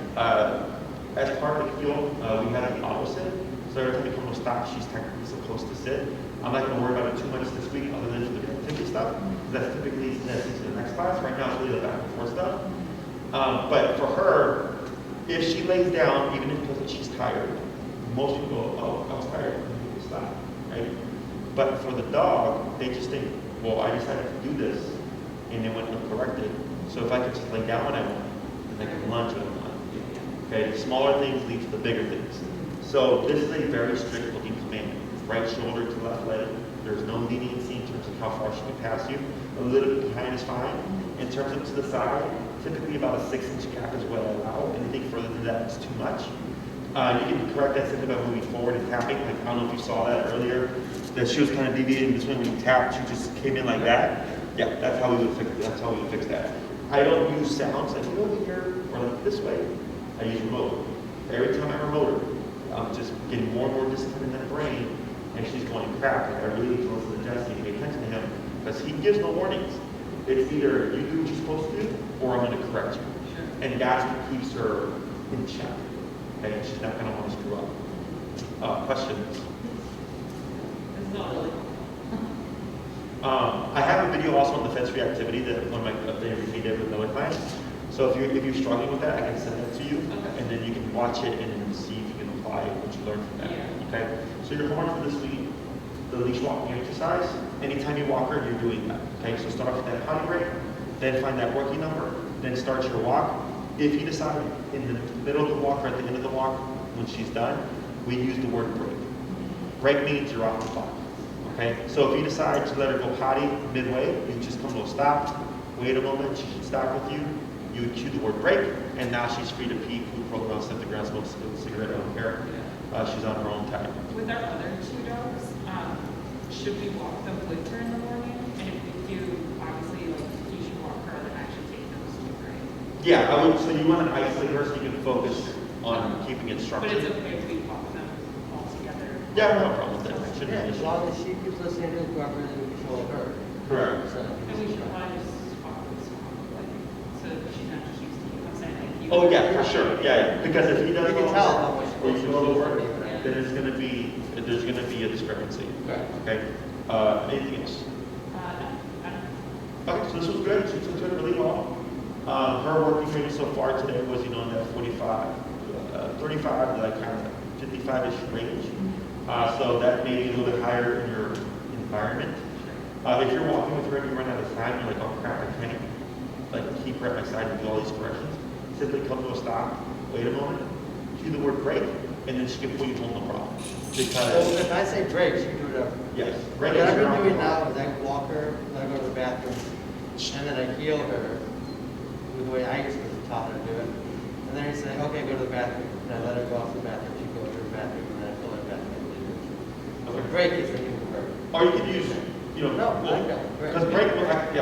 as part of the heel, we have the opposite. So every time we come to stop, she's technically supposed to sit. I'm not going to worry about it too much this week, other than for the reactivity stuff. That's typically that's into the next class. Right now, it's really the back and forth stuff. But for her, if she lays down, even if she's tired, most people go, oh, I was tired, and people stop, right? But for the dog, they just think, well, I decided to do this, and they went uncorrected. So if I could just lay down when I want, then I can lunge when I want. Okay, the smaller things lead to the bigger things. So this is a very strict looking command. Right shoulder to left leg. There's no leniency in terms of how far she can pass you. A little bit behind is fine. In terms of to the side, typically about a 6-inch gap is what I allow. Anything further than that is too much. You can correct that simply by moving forward and tapping. Like, I don't know if you saw that earlier, that she was kind of deviating between when you tapped, she just came in like that. Yeah, that's how we would fix it. That's how we would fix that. I don't use sounds like over here or like this way. I use remote. Every time I remote her, I'm just getting more and more discipline in that brain, and she's going, crap, like, I really need to listen to Jesse and pay attention to him, because he gives no warnings. It's either you do what you're supposed to do, or I'm going to correct you. Sure. And that's what keeps her in check. Okay? She's not going to want to screw up. Questions? It's not really. I have a video also on defense reactivity that one of my they did with another client. So if you're struggling with that, I can send that to you, Okay. and then you can watch it and then see if you can apply what you learned from that. Yeah. Okay. So your homework for this week, the leash walking exercise. Anytime you walk her, you're doing that. Okay. So start off with that potty break, then find that working number, then start your walk. If you decide in the middle of the walk or at the end of the walk, when she's done, we use the word break. Break means you're off the clock. Okay. So if you decide to let her go potty midway, you just come to a stop. wait a moment, she should stop with you. You would cue the word break, and now she's free to pee, poop, roll around, sniff the ground, smoke a cigarette, I don't care. She's on her own time. With our other two dogs, should we walk them with her in the morning? And if we do, obviously, like, you should walk her and actually take those two, right? Yeah, I would, so you want to isolate her so you can focus on keeping it But it's structured. okay if we walk them all together. Yeah, I have no problem with that. Shouldn't be Yeah, an as issue. long as she keeps listening to whoever, then we control her. Correct. So, And we should probably just swap, like, so that she's not just used to you. I'm saying, like, you. Oh, yeah, for sure, yeah, because if he does You can all tell that, how much or you she go knows over, what it is. then there's gonna be a discrepancy, Right. okay? Anything else? No, Okay, so this was good, she took it really well. Her working training so far today was, in that 45, 35, like kind of 55-ish range. So that may be a little bit higher in your environment. If you're walking with her and you run out of time, you're like, oh crap, I can't like keep her at my side and do all these corrections. Simply come to a stop, wait a moment, cue the word break, and then she can pull you home, no problem. So Because, if I say break, she can do whatever. yes, What break I've is been your doing option. now is I walk her, let her go to the bathroom, and then I heel her with the way I used to taught her to do it. And then I say, okay, go to the bathroom. And I let her go off to the bathroom. She goes to the bathroom, and then I fill her back in. So break is the new verb. Or you could use, No, I know. because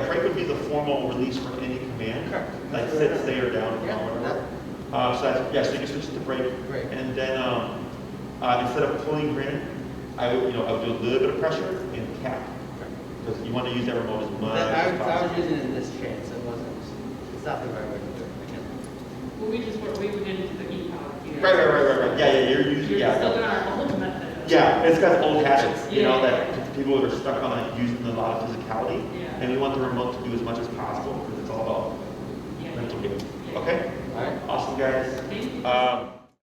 break would be the formal release for any command, Correct. like sit, stay, or down, or Yeah, whatever. So that's, yeah, so you can switch it to break. Break. And then, instead of pulling her in, I would do a little bit of pressure and tap. Because you want to use that remote as much I as was possible. using it in this chain, so it wasn't, it's not the right way to do it. I guess. well, we didn't do the e-policy. Right. Yeah, you're using, You're still doing yeah. our old method. Yeah, it's got old habits, Yeah. that people that are stuck on like using a lot of physicality. Yeah. And we want the remote to do as much as possible because it's all about Yeah. mental game. Yeah. Okay? All right. Awesome, guys. Thank you.